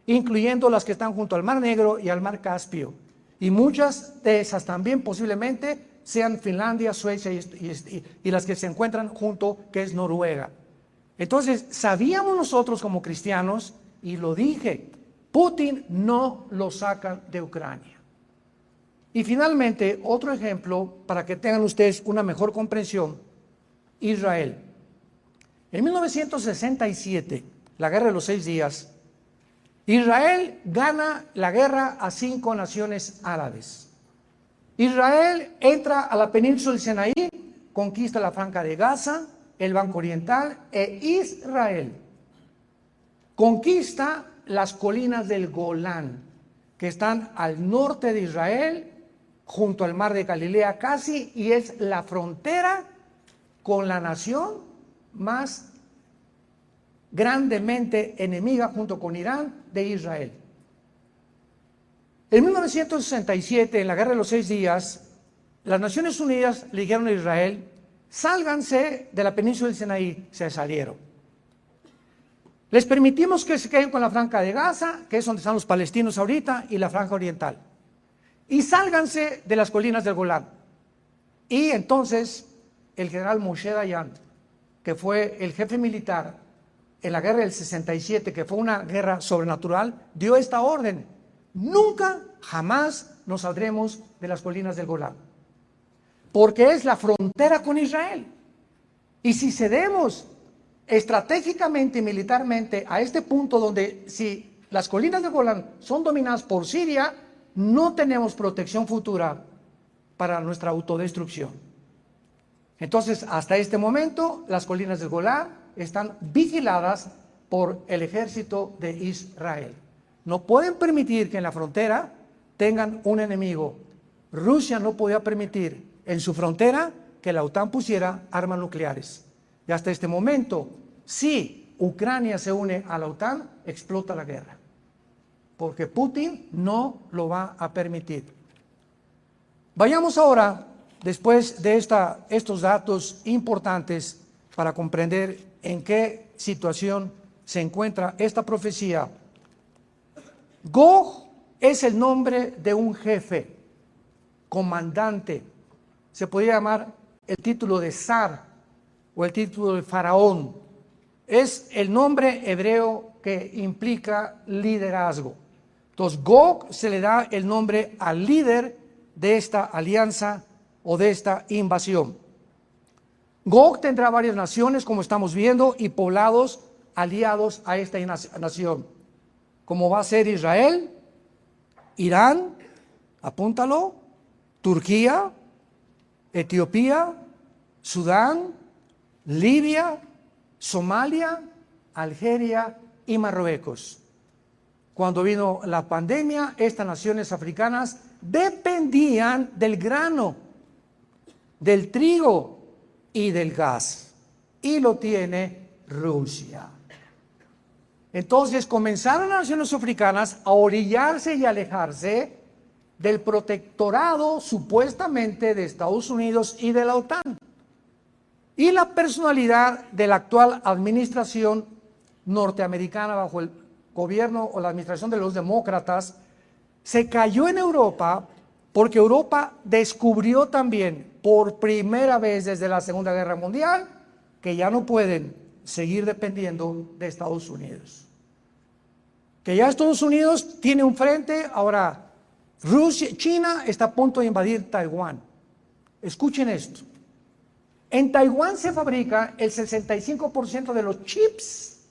incluyendo las que están junto al Mar Negro y al Mar Caspio. Y muchas de esas también posiblemente sean Finlandia, Suecia y las que se encuentran junto, que es Noruega. Entonces, sabíamos nosotros como cristianos, y lo dije, Putin no lo saca de Ucrania. Y finalmente, otro ejemplo, para que tengan ustedes una mejor comprensión, Israel. En 1967, la Guerra de los 6 días, Israel gana la guerra a 5 naciones árabes. Israel entra a la península del Sinaí, conquista la Franja de Gaza, el Banco Oriental, e Israel conquista las colinas del Golán, que están al norte de Israel, junto al mar de Galilea casi, y es la frontera con la nación más grandemente enemiga, junto con Irán, de Israel. En 1967, en la Guerra de los 6 días, las Naciones Unidas le dijeron a Israel, sálganse de la península del Sinaí. Se salieron. Les permitimos que se queden con la Franja de Gaza, que es donde están los palestinos ahorita, y la Franja Oriental. Y sálganse de las colinas del Golán. Y entonces el general Moshe Dayan, que fue el jefe militar en la guerra del 67, que fue una guerra sobrenatural, dio esta orden: nunca, jamás nos saldremos de las colinas del Golán, porque es la frontera con Israel. Y si cedemos estratégicamente y militarmente a este punto, donde si las colinas del Golán son dominadas por Siria, no tenemos protección futura para nuestra autodestrucción. Entonces, hasta este momento, las colinas del Golán están vigiladas por el ejército de Israel. No pueden permitir que en la frontera tengan un enemigo. Rusia no podía permitir en su frontera que la OTAN pusiera armas nucleares. Y hasta este momento, si Ucrania se une a la OTAN, explota la guerra, porque Putin no lo va a permitir. Vayamos ahora, después de estos datos importantes, para comprender en qué situación se encuentra esta profecía, Gog es el nombre de un jefe, comandante. Se podría llamar el título de zar o el título de faraón. Es el nombre hebreo que implica liderazgo. Entonces, Gog se le da el nombre al líder de esta alianza o de esta invasión. Gog tendrá varias naciones, como estamos viendo, y poblados aliados a esta nación, como va a ser Israel, Irán, apúntalo, Turquía, Etiopía, Sudán, Libia, Somalia, Algeria y Marruecos. Cuando vino la pandemia, estas naciones africanas dependían del grano, del trigo y del gas, y lo tiene Rusia. Entonces comenzaron las naciones africanas a orillarse y alejarse del protectorado supuestamente de Estados Unidos y de la OTAN. Y la personalidad de la actual administración norteamericana bajo el gobierno o la administración de los demócratas se cayó en Europa, porque Europa descubrió también por primera vez desde la Segunda Guerra Mundial que ya no pueden seguir dependiendo de Estados Unidos. Que ya Estados Unidos tiene un frente, ahora China está a punto de invadir Taiwán. Escuchen esto. En Taiwán se fabrica el 65% de los chips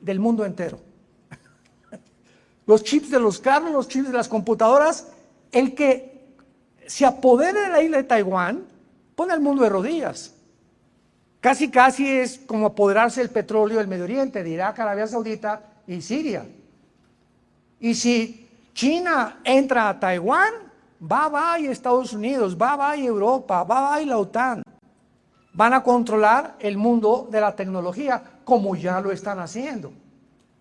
del mundo entero. Los chips de los carros, los chips de las computadoras. El que se apodere de la isla de Taiwán pone al mundo de rodillas. Casi es como apoderarse del petróleo del Medio Oriente, de Irak, Arabia Saudita y Siria. Y si China entra a Taiwán, va Estados Unidos, va Europa, va la OTAN. Van a controlar el mundo de la tecnología, como ya lo están haciendo.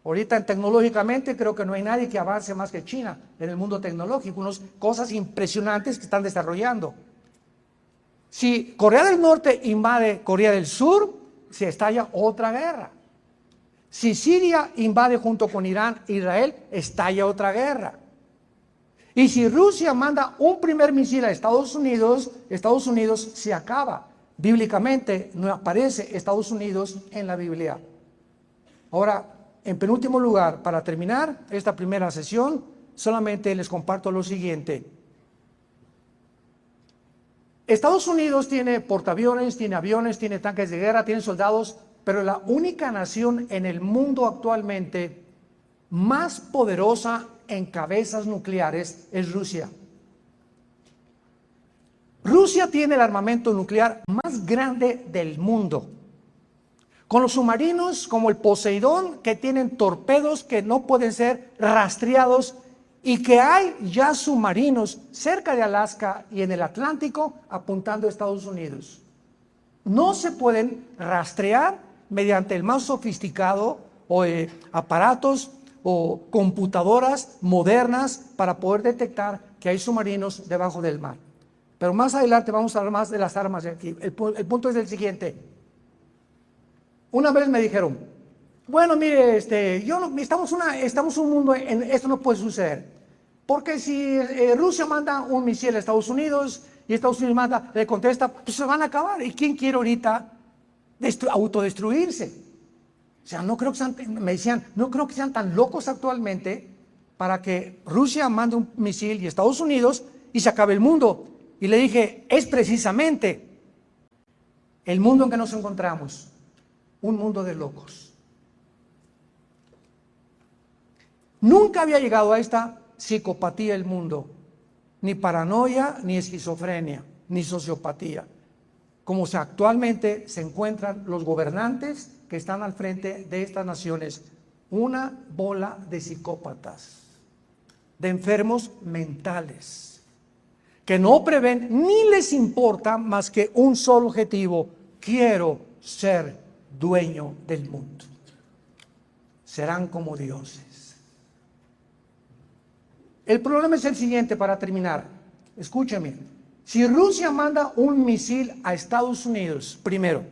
Ahorita tecnológicamente creo que no hay nadie que avance más que China en el mundo tecnológico, unas cosas impresionantes que están desarrollando. Si Corea del Norte invade Corea del Sur, se estalla otra guerra. Si Siria invade junto con Irán, Israel, estalla otra guerra. Y si Rusia manda un primer misil a Estados Unidos se acaba. Bíblicamente no aparece Estados Unidos en la Biblia. Ahora, en penúltimo lugar, para terminar esta primera sesión, solamente les comparto lo siguiente. Estados Unidos tiene portaaviones, tiene aviones, tiene tanques de guerra, tiene soldados, pero la única nación en el mundo actualmente más poderosa en cabezas nucleares es Rusia. Rusia tiene el armamento nuclear más grande del mundo, con los submarinos como el Poseidón, que tienen torpedos que no pueden ser rastreados, y que hay ya submarinos cerca de Alaska y en el Atlántico apuntando a Estados Unidos. No se pueden rastrear mediante el más sofisticado o aparatos o computadoras modernas para poder detectar que hay submarinos debajo del mar. Pero más adelante vamos a hablar más de las armas de aquí. El punto es el siguiente. Una vez me dijeron, bueno, mire, estamos en un mundo, esto no puede suceder. Porque si Rusia manda un misil a Estados Unidos y Estados Unidos le contesta, pues se van a acabar. ¿Y quién quiere ahorita autodestruirse? O sea, me decían, no creo que sean tan locos actualmente para que Rusia mande un misil y Estados Unidos y se acabe el mundo. Y le dije, es precisamente el mundo en que nos encontramos, un mundo de locos. Nunca había llegado a esta psicopatía el mundo, ni paranoia, ni esquizofrenia, ni sociopatía, como actualmente se encuentran los gobernantes que están al frente de estas naciones, una bola de psicópatas, de enfermos mentales, que no prevén ni les importa más que un solo objetivo: quiero ser dueño del mundo. Serán como dioses. El problema es el siguiente, para terminar. Escúcheme. Si Rusia manda un misil a Estados Unidos, primero,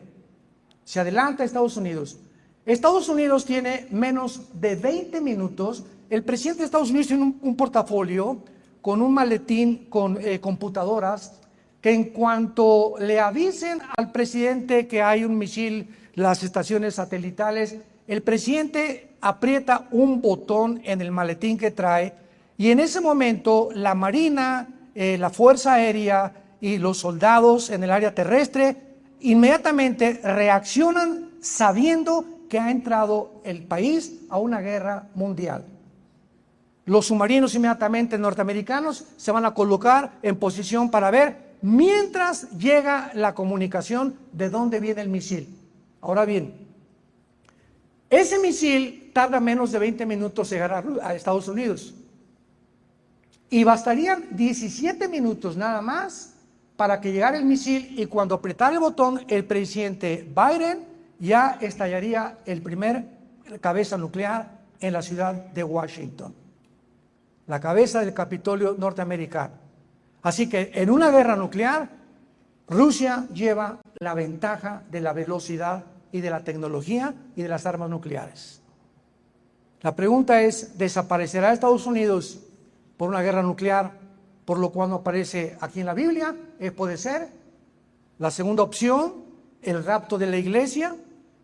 se adelanta a Estados Unidos. Estados Unidos tiene menos de 20 minutos el presidente de Estados Unidos tiene un portafolio con un maletín con computadoras que en cuanto le avisen al presidente que hay un misil, las estaciones satelitales, el presidente aprieta un botón en el maletín que trae y en ese momento la Marina, la Fuerza Aérea y los soldados en el área terrestre inmediatamente reaccionan sabiendo que ha entrado el país a una guerra mundial. Los submarinos inmediatamente norteamericanos se van a colocar en posición para ver mientras llega la comunicación de dónde viene el misil. Ahora bien, ese misil tarda menos de 20 minutos en llegar a Estados Unidos. Y bastarían 17 minutos nada más para que llegara el misil y cuando apretara el botón el presidente Biden ya estallaría el primer cabeza nuclear en la ciudad de Washington, la cabeza del Capitolio norteamericano. Así que en una guerra nuclear, Rusia lleva la ventaja de la velocidad y de la tecnología y de las armas nucleares. La pregunta es, ¿desaparecerá Estados Unidos por una guerra nuclear, por lo cual no aparece aquí en la Biblia? Puede ser. La segunda opción, el rapto de la iglesia,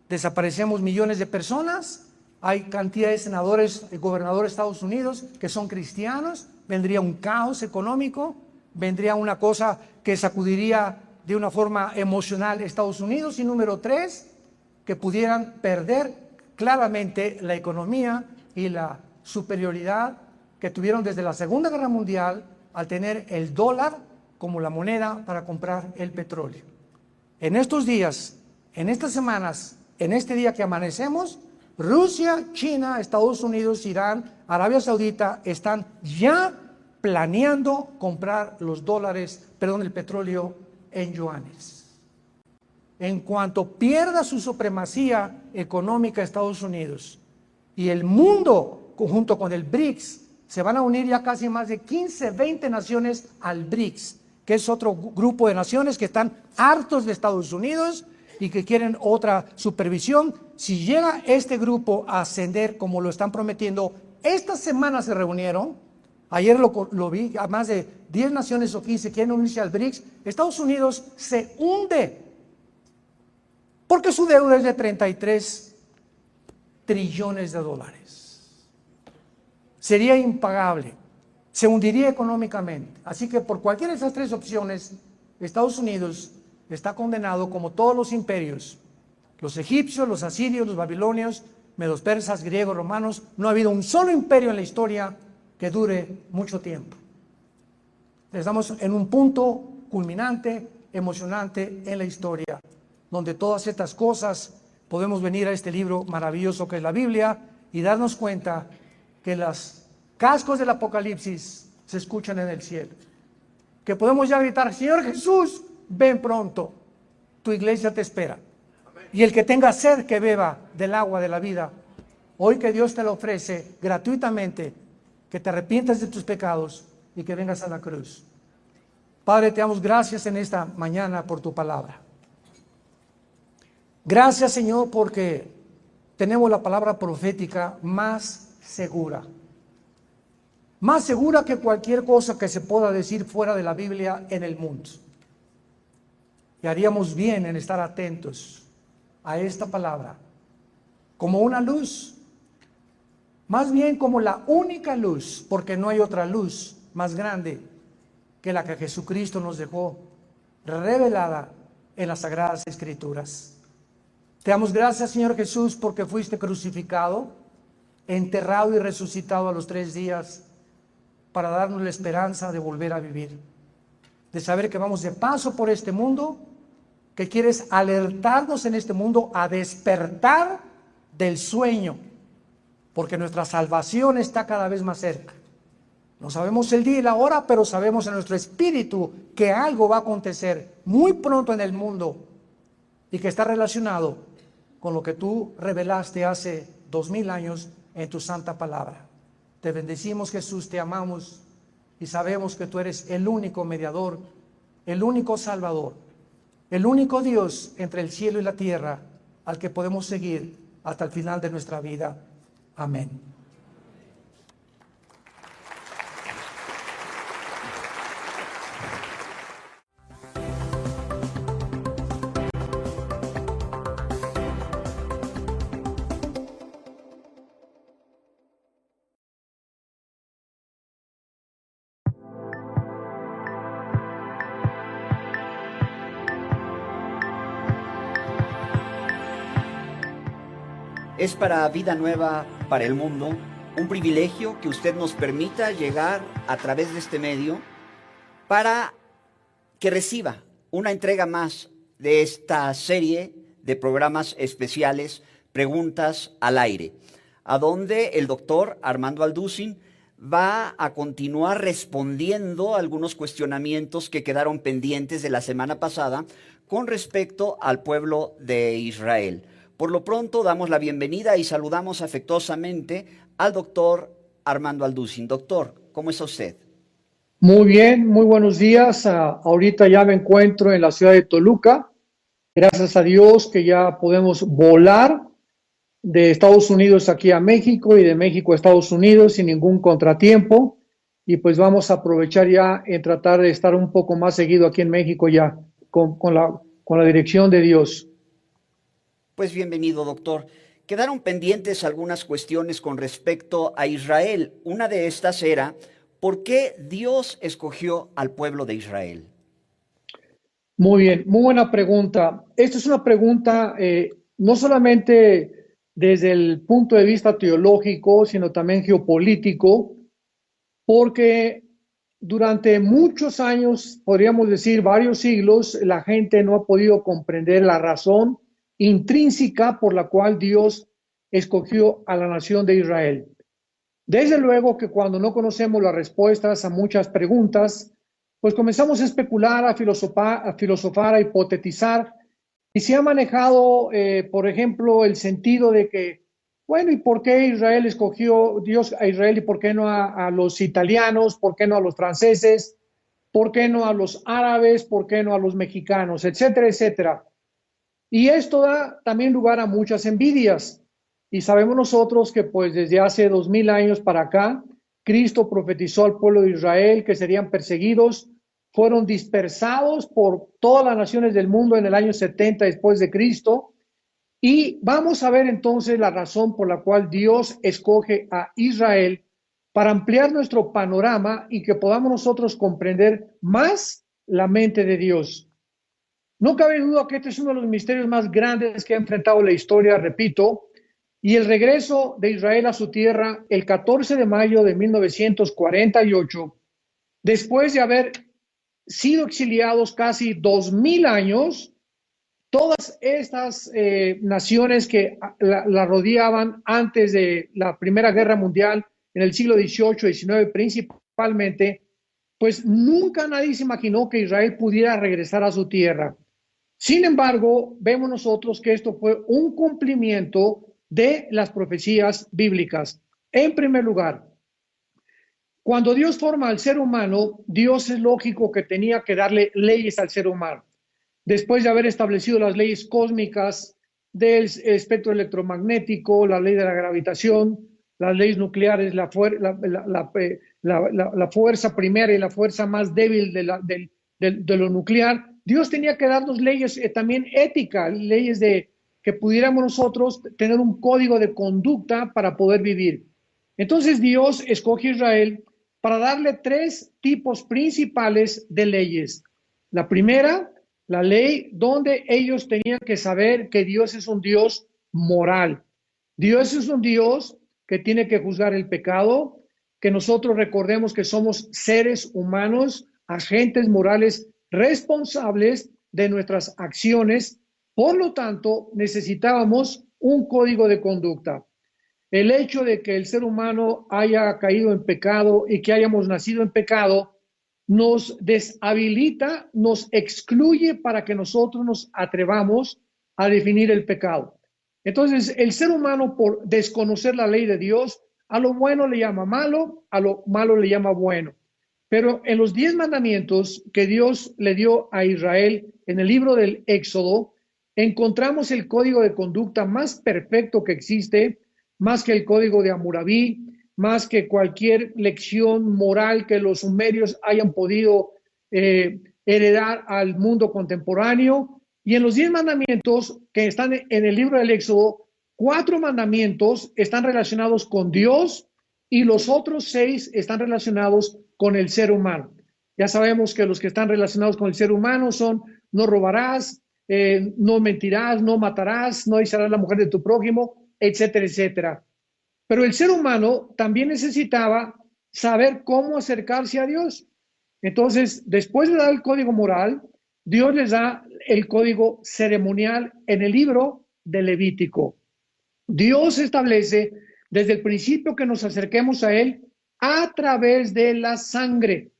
desaparecemos millones de personas, hay cantidad de senadores y gobernadores de Estados Unidos que son cristianos, vendría un caos económico, vendría una cosa que sacudiría de una forma emocional Estados Unidos. Y número 3, que pudieran perder claramente la economía y la superioridad que tuvieron desde la Segunda Guerra Mundial al tener el dólar como la moneda para comprar el petróleo. En estos días, en estas semanas, en este día que amanecemos, Rusia, China, Estados Unidos, Irán, Arabia Saudita están ya planeando comprar el petróleo en yuanes. En cuanto pierda su supremacía económica Estados Unidos y el mundo, junto con el BRICS, se van a unir ya casi más de 15, 20 naciones al BRICS, que es otro grupo de naciones que están hartos de Estados Unidos y que quieren otra supervisión. Si llega este grupo a ascender como lo están prometiendo, esta semana se reunieron, ayer lo vi, a más de 10 naciones o 15 quieren unirse al BRICS. Estados Unidos se hunde porque su deuda es de 33 trillones de dólares. Sería impagable, se hundiría económicamente. Así que por cualquiera de esas 3 opciones, Estados Unidos está condenado como todos los imperios, los egipcios, los asirios, los babilonios, medos persas, griegos, romanos. No ha habido un solo imperio en la historia que dure mucho tiempo. Estamos en un punto culminante, emocionante en la historia, donde todas estas cosas podemos venir a este libro maravilloso que es la Biblia y darnos cuenta que los cascos del Apocalipsis se escuchan en el cielo, que podemos ya gritar: Señor Jesús, ven pronto, tu iglesia te espera. Y el que tenga sed, que beba del agua de la vida. Hoy que Dios te lo ofrece gratuitamente, que te arrepientas de tus pecados y que vengas a la cruz. Padre, te damos gracias en esta mañana por tu palabra. Gracias, Señor, porque tenemos la palabra profética más segura que cualquier cosa que se pueda decir fuera de la Biblia en el mundo. Y haríamos bien en estar atentos a esta palabra como una luz, más bien como la única luz, porque no hay otra luz más grande que la que Jesucristo nos dejó revelada en las Sagradas Escrituras. Te damos gracias, Señor Jesús, porque fuiste crucificado, enterrado y resucitado a los 3 días para darnos la esperanza de volver a vivir, de saber que vamos de paso por este mundo, que quieres alertarnos en este mundo a despertar del sueño, porque nuestra salvación está cada vez más cerca. No sabemos el día y la hora, pero sabemos en nuestro espíritu que algo va a acontecer muy pronto en el mundo y que está relacionado con lo que tú revelaste hace 2000 años en tu santa palabra. Te bendecimos, Jesús, te amamos y sabemos que tú eres el único mediador, el único salvador, el único Dios entre el cielo y la tierra al que podemos seguir hasta el final de nuestra vida. Amén. es para Vida Nueva para el Mundo un privilegio que usted nos permita llegar a través de este medio para que reciba una entrega más de esta serie de programas especiales Preguntas al Aire, a donde el doctor Armando Alducin va a continuar respondiendo algunos cuestionamientos que quedaron pendientes de la semana pasada con respecto al pueblo de Israel. Por lo pronto damos la bienvenida y saludamos afectuosamente al doctor Armando Alducin. Doctor, ¿cómo está usted? Muy bien, muy buenos días. Ahorita ya me encuentro en la ciudad de Toluca. Gracias a Dios que ya podemos volar de Estados Unidos aquí a México y de México a Estados Unidos sin ningún contratiempo. Y pues vamos a aprovechar ya en tratar de estar un poco más seguido aquí en México ya con la dirección de Dios. Pues bienvenido, doctor. Quedaron pendientes algunas cuestiones con respecto a Israel. Una de estas era, ¿por qué Dios escogió al pueblo de Israel? Muy bien, muy buena pregunta. Esta es una pregunta no solamente desde el punto de vista teológico, sino también geopolítico, porque durante muchos años, podríamos decir varios siglos, la gente no ha podido comprender la razón intrínseca por la cual Dios escogió a la nación de Israel. Desde luego que cuando no conocemos las respuestas a muchas preguntas, pues comenzamos a especular, a filosofar, a hipotetizar, y se ha manejado, por ejemplo, el sentido de que, bueno, ¿y por qué Israel escogió Dios a Israel y por qué no a los italianos? ¿Por qué no a los franceses? ¿Por qué no a los árabes? ¿Por qué no a los mexicanos? Etcétera, etcétera. Y esto da también lugar a muchas envidias. Y sabemos nosotros que pues desde hace 2000 años para acá, Cristo profetizó al pueblo de Israel que serían perseguidos, fueron dispersados por todas las naciones del mundo en el año 70 después de Cristo. Y vamos a ver entonces la razón por la cual Dios escoge a Israel para ampliar nuestro panorama y que podamos nosotros comprender más la mente de Dios. No cabe duda que este es uno de los misterios más grandes que ha enfrentado la historia, repito, y el regreso de Israel a su tierra el 14 de mayo de 1948, después de haber sido exiliados casi 2000 años, todas estas naciones que la rodeaban antes de la Primera Guerra Mundial, en el siglo XVIII y XIX principalmente, pues nunca nadie se imaginó que Israel pudiera regresar a su tierra. Sin embargo, vemos nosotros que esto fue un cumplimiento de las profecías bíblicas. En primer lugar, cuando Dios forma al ser humano, Dios es lógico que tenía que darle leyes al ser humano. Después de haber establecido las leyes cósmicas del espectro electromagnético, la ley de la gravitación, las leyes nucleares, la fuerza primera y la fuerza más débil de lo nuclear, Dios tenía que darnos leyes también éticas, leyes de que pudiéramos nosotros tener un código de conducta para poder vivir. Entonces Dios escoge a Israel para darle tres tipos principales de leyes. La primera, la ley donde ellos tenían que saber que Dios es un Dios moral. Dios es un Dios que tiene que juzgar el pecado, que nosotros recordemos que somos seres humanos, agentes morales responsables de nuestras acciones. Por lo tanto, necesitábamos un código de conducta. El hecho de que el ser humano haya caído en pecado y que hayamos nacido en pecado nos deshabilita, nos excluye para que nosotros nos atrevamos a definir el pecado. Entonces, el ser humano, por desconocer la ley de Dios, a lo bueno le llama malo, a lo malo le llama bueno. Pero en los 10 mandamientos que Dios le dio a Israel en el libro del Éxodo, encontramos el código de conducta más perfecto que existe, más que el código de Hammurabi, más que cualquier lección moral que los sumerios hayan podido heredar al mundo contemporáneo. Y en los 10 mandamientos que están en el libro del Éxodo, 4 mandamientos están relacionados con Dios y los otros 6 están relacionados con el ser humano. Ya sabemos que los que están relacionados con el ser humano son: no robarás, no mentirás, no matarás, no desearás la mujer de tu prójimo. etcétera, etcétera. Pero el ser humano también necesitaba saber cómo acercarse a Dios. Entonces, después de dar el código moral, Dios les da el código ceremonial en el libro de Levítico. Dios establece desde el principio que nos acerquemos a Él a través de la sangre.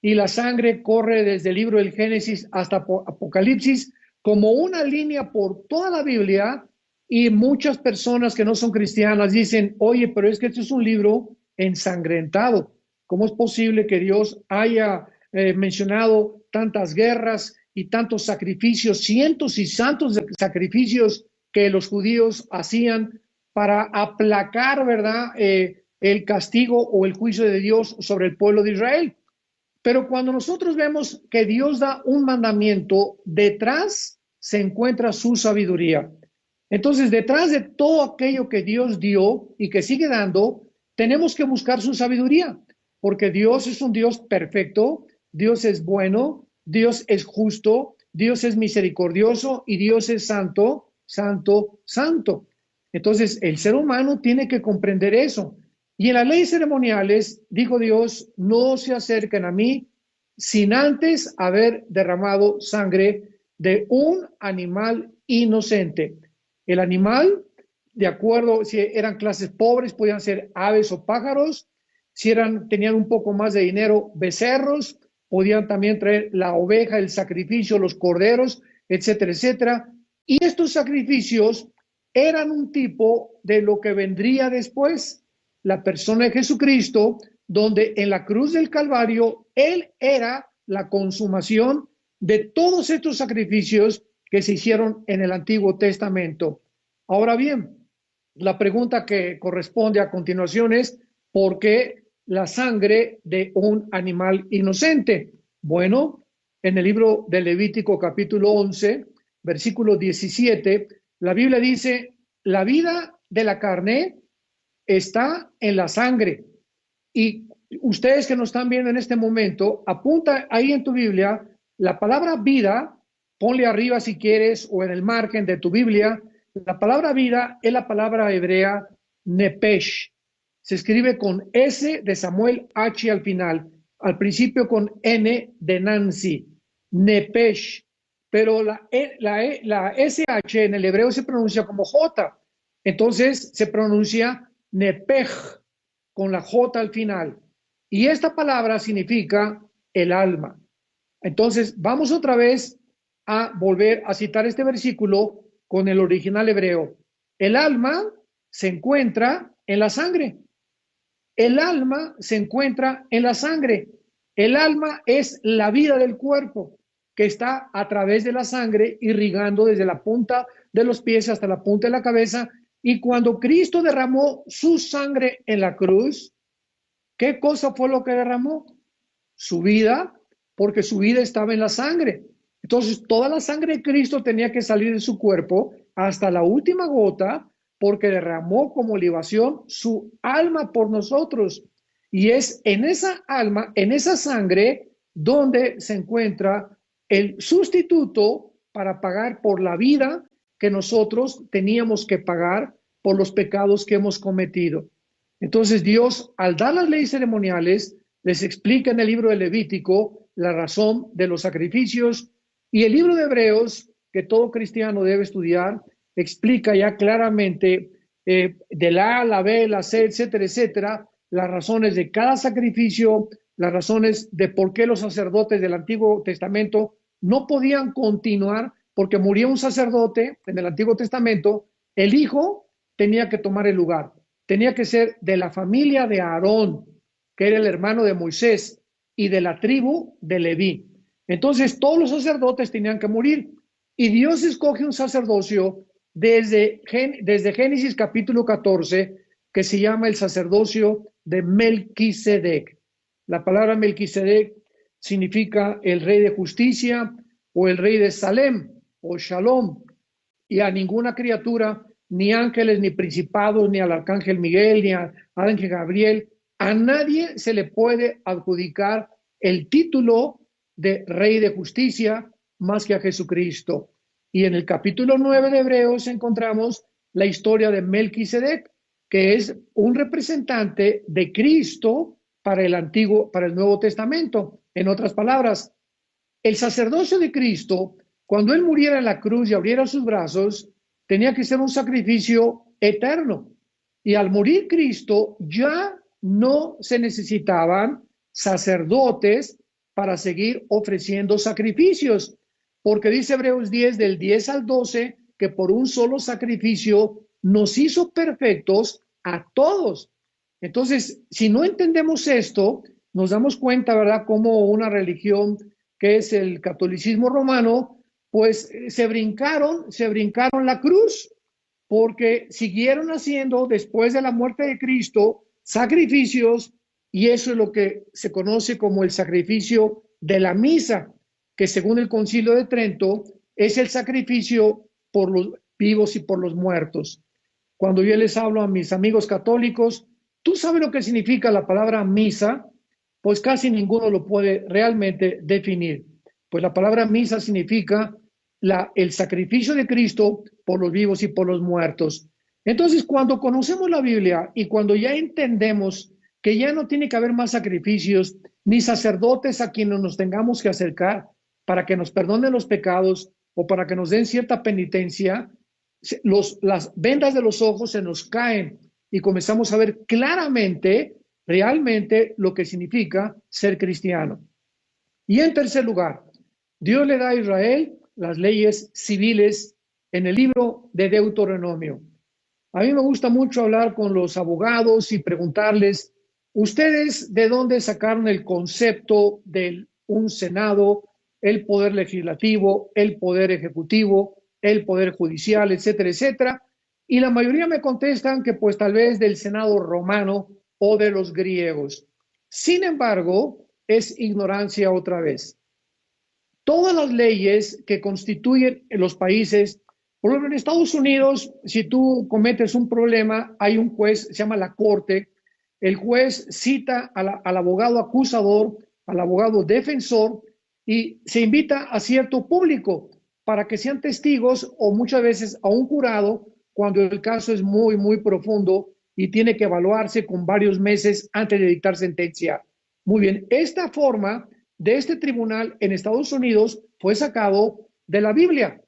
Y la sangre corre desde el libro del Génesis hasta Apocalipsis como una línea por toda la Biblia, y muchas personas que no son cristianas dicen, oye, pero es que este es un libro ensangrentado. ¿Cómo es posible que Dios haya mencionado tantas guerras y tantos sacrificios, cientos y cientos de sacrificios que los judíos hacían para aplacar, ¿verdad?, el castigo o el juicio de Dios sobre el pueblo de Israel? Pero cuando nosotros vemos que Dios da un mandamiento, detrás se encuentra su sabiduría. Entonces, detrás de todo aquello que Dios dio y que sigue dando, tenemos que buscar su sabiduría, porque Dios es un Dios perfecto, Dios es bueno, Dios es justo, Dios es misericordioso y Dios es santo, santo, santo. Entonces, el ser humano tiene que comprender eso. Y en las leyes ceremoniales, dijo Dios, no se acerquen a mí sin antes haber derramado sangre de un animal inocente. El animal, de acuerdo, si eran clases pobres, podían ser aves o pájaros. Si tenían un poco más de dinero, becerros. Podían también traer la oveja, el sacrificio, los corderos, etcétera, etcétera. Y estos sacrificios eran un tipo de lo que vendría después, la persona de Jesucristo, donde en la cruz del Calvario, Él era la consumación de todos estos sacrificios que se hicieron en el Antiguo Testamento. Ahora bien, la pregunta que corresponde a continuación es, ¿por qué la sangre de un animal inocente? Bueno, en el libro de Levítico capítulo 11, versículo 17, la Biblia dice, la vida de la carne está en la sangre. Y ustedes que nos están viendo en este momento, apunta ahí en tu Biblia la palabra vida, ponle arriba si quieres o en el margen de tu Biblia. La palabra vida es la palabra hebrea nepesh. Se escribe con S de Samuel, H al final, al principio con N de Nancy, nepesh. Pero la SH en el hebreo se pronuncia como J. Entonces se pronuncia nepej con la J al final. Y esta palabra significa el alma. Entonces, vamos otra vez a volver a citar este versículo con el original hebreo. El alma se encuentra en la sangre. El alma se encuentra en la sangre. El alma es la vida del cuerpo que está a través de la sangre irrigando desde la punta de los pies hasta la punta de la cabeza. Y cuando Cristo derramó su sangre en la cruz, ¿qué cosa fue lo que derramó? Su vida, porque su vida estaba en la sangre. Entonces, toda la sangre de Cristo tenía que salir de su cuerpo hasta la última gota, porque derramó como libación su alma por nosotros. Y es en esa alma, en esa sangre, donde se encuentra el sustituto para pagar por la vida que nosotros teníamos que pagar por los pecados que hemos cometido. Entonces Dios, al dar las leyes ceremoniales, les explica en el libro de Levítico la razón de los sacrificios, y el libro de Hebreos, que todo cristiano debe estudiar, explica ya claramente de la A, la B, la C, etcétera, etcétera, las razones de cada sacrificio, las razones de por qué los sacerdotes del Antiguo Testamento no podían continuar, porque moría un sacerdote en el Antiguo Testamento, el hijo tenía que tomar el lugar, tenía que ser de la familia de Aarón, que era el hermano de Moisés, y de la tribu de Leví. Entonces todos los sacerdotes tenían que morir, y Dios escoge un sacerdocio desde Génesis capítulo 14, que se llama el sacerdocio de Melquisedec. La palabra Melquisedec significa el rey de justicia o el rey de Salem o Shalom, y a ninguna criatura, ni ángeles, ni principados, ni al arcángel Miguel, ni al ángel Gabriel, a nadie se le puede adjudicar el título de rey de justicia más que a Jesucristo. Y en el capítulo 9 de Hebreos encontramos la historia de Melquisedec, que es un representante de Cristo para el Nuevo Testamento. En otras palabras, el sacerdocio de Cristo, cuando él muriera en la cruz y abriera sus brazos, tenía que ser un sacrificio eterno. Y al morir Cristo, ya no se necesitaban sacerdotes para seguir ofreciendo sacrificios, porque dice Hebreos 10, del 10 al 12, que por un solo sacrificio nos hizo perfectos a todos. Entonces, si no entendemos esto, nos damos cuenta, ¿verdad?, cómo una religión que es el catolicismo romano, pues se brincaron la cruz, porque siguieron haciendo después de la muerte de Cristo sacrificios, y eso es lo que se conoce como el sacrificio de la misa, que según el Concilio de Trento es el sacrificio por los vivos y por los muertos. Cuando yo les hablo a mis amigos católicos, ¿tú sabes lo que significa la palabra misa? Pues casi ninguno lo puede realmente definir. Pues la palabra misa significa el sacrificio de Cristo por los vivos y por los muertos. Entonces, cuando conocemos la Biblia y cuando ya entendemos que ya no tiene que haber más sacrificios ni sacerdotes a quienes nos tengamos que acercar para que nos perdonen los pecados o para que nos den cierta penitencia, las vendas de los ojos se nos caen y comenzamos a ver claramente, realmente, lo que significa ser cristiano. Y en tercer lugar, Dios le da a Israel las leyes civiles en el libro de Deuteronomio. A mí me gusta mucho hablar con los abogados y preguntarles, ¿ustedes de dónde sacaron el concepto de un Senado, el poder legislativo, el poder ejecutivo, el poder judicial, etcétera, etcétera? Y la mayoría me contestan que pues tal vez del Senado romano o de los griegos. Sin embargo, es ignorancia otra vez. Todas las leyes que constituyen los países, por ejemplo, en Estados Unidos, si tú cometes un problema, hay un juez, se llama la corte, el juez cita al abogado acusador, al abogado defensor, y se invita a cierto público para que sean testigos o muchas veces a un jurado cuando el caso es muy, muy profundo y tiene que evaluarse con varios meses antes de dictar sentencia. Muy bien, esta forma de este tribunal en Estados Unidos fue sacado de la Biblia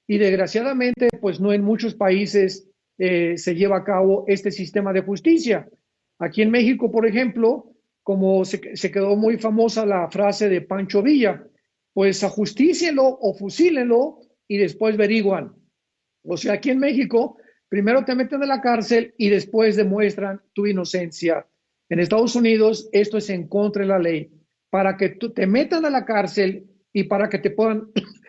y desgraciadamente pues no en muchos países se lleva a cabo este sistema de justicia. Aquí en México, por ejemplo, como se quedó muy famosa la frase de Pancho Villa, pues ajustícienlo o fusílenlo y después averiguan. O sea, aquí en México primero te meten en la cárcel y después demuestran tu inocencia. En Estados Unidos esto es en contra de la ley. Para que te metan a la cárcel y para que te puedan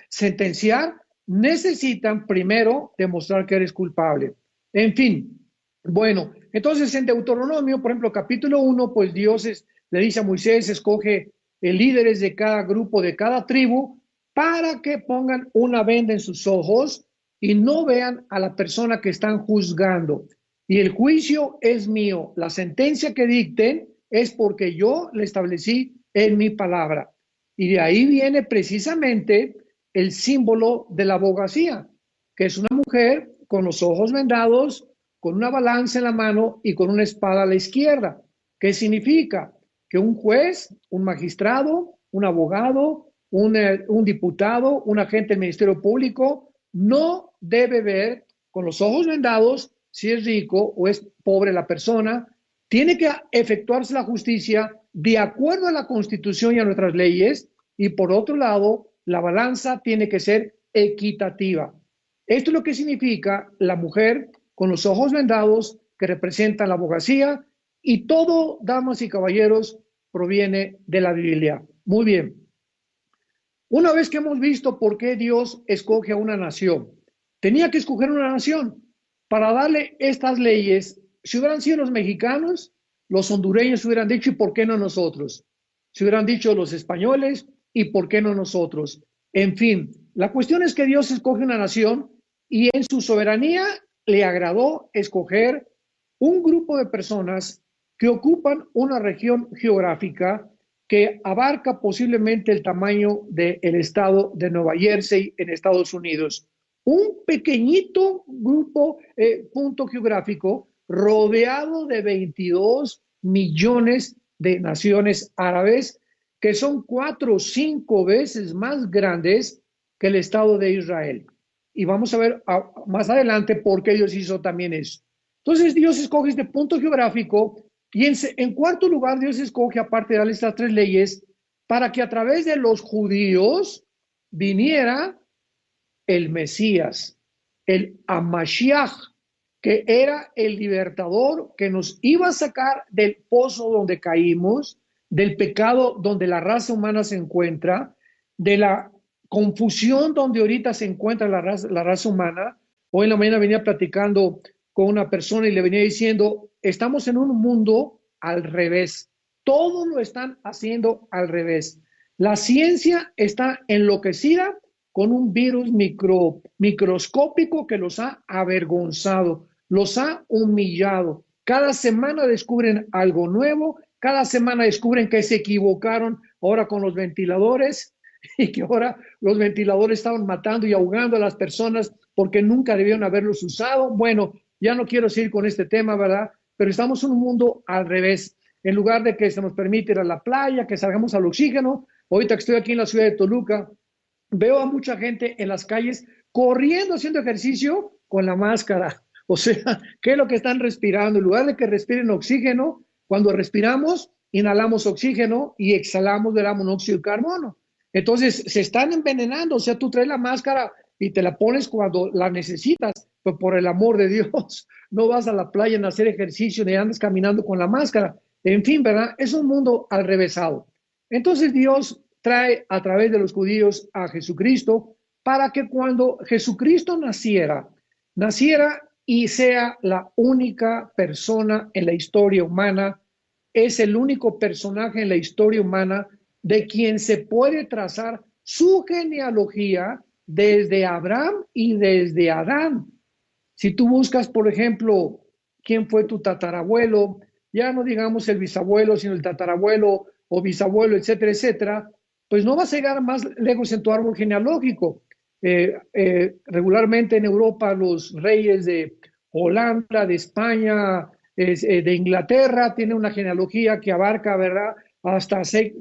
sentenciar, necesitan primero demostrar que eres culpable. En fin, bueno, entonces en Deuteronomio, por ejemplo, capítulo 1, pues Dios le dice a Moisés, escoge líderes de cada grupo, de cada tribu, para que pongan una venda en sus ojos y no vean a la persona que están juzgando. Y el juicio es mío. La sentencia que dicten es porque yo le establecí en mi palabra. Y de ahí viene precisamente el símbolo de la abogacía, que es una mujer con los ojos vendados, con una balanza en la mano y con una espada a la izquierda. ¿Qué significa? Que un juez, un magistrado, un abogado, un diputado, un agente del Ministerio Público, no debe ver con los ojos vendados si es rico o es pobre la persona. Tiene que efectuarse la justicia de acuerdo a la Constitución y a nuestras leyes, y por otro lado, la balanza tiene que ser equitativa. Esto es lo que significa la mujer con los ojos vendados, que representa la abogacía, y todo, damas y caballeros, proviene de la Biblia. Muy bien. Una vez que hemos visto por qué Dios escoge a una nación, tenía que escoger una nación para darle estas leyes. Si hubieran sido los mexicanos, los hondureños hubieran dicho, ¿y por qué no nosotros? Si hubieran dicho los españoles, ¿y por qué no nosotros? En fin, la cuestión es que Dios escoge una nación y en su soberanía le agradó escoger un grupo de personas que ocupan una región geográfica que abarca posiblemente el tamaño del estado de Nueva Jersey en Estados Unidos. un pequeñito grupo, punto geográfico, rodeado de 22 millones de naciones árabes, que son 4 o 5 veces más grandes que el Estado de Israel. Y vamos a ver más adelante por qué Dios hizo también eso. Entonces Dios escoge este punto geográfico y en cuarto lugar Dios escoge, aparte de darle estas 3 leyes, para que a través de los judíos viniera el Mesías, el Amashiach, que era el libertador que nos iba a sacar del pozo donde caímos, del pecado donde la raza humana se encuentra, de la confusión donde ahorita se encuentra la raza humana. Hoy en la mañana venía platicando con una persona y le venía diciendo, estamos en un mundo al revés, todo lo están haciendo al revés. La ciencia está enloquecida con un virus microscópico que los ha avergonzado, los ha humillado. Cada semana descubren algo nuevo, cada semana descubren que se equivocaron ahora con los ventiladores y que ahora los ventiladores estaban matando y ahogando a las personas porque nunca debieron haberlos usado. Bueno, ya no quiero seguir con este tema, ¿verdad? Pero estamos en un mundo al revés. En lugar de que se nos permite ir a la playa, que salgamos al oxígeno, ahorita que estoy aquí en la ciudad de Toluca, veo a mucha gente en las calles corriendo, haciendo ejercicio con la máscara. O sea, ¿qué es lo que están respirando? En lugar de que respiren oxígeno, cuando respiramos, inhalamos oxígeno y exhalamos del monóxido de carbono. Entonces, se están envenenando. O sea, tú traes la máscara y te la pones cuando la necesitas, pero por el amor de Dios, no vas a la playa a hacer ejercicio ni andas caminando con la máscara. En fin, ¿verdad? Es un mundo al revésado. Entonces, Dios trae a través de los judíos a Jesucristo para que cuando Jesucristo naciera y sea la única persona en la historia humana, es el único personaje en la historia humana de quien se puede trazar su genealogía desde Abraham y desde Adán. Si tú buscas, por ejemplo, quién fue tu tatarabuelo, ya no digamos el bisabuelo, sino el tatarabuelo o bisabuelo, etcétera, etcétera, pues no vas a llegar más lejos en tu árbol genealógico. Regularmente en Europa los reyes de Holanda, de España, de Inglaterra tienen una genealogía que abarca, ¿verdad?, hasta 6,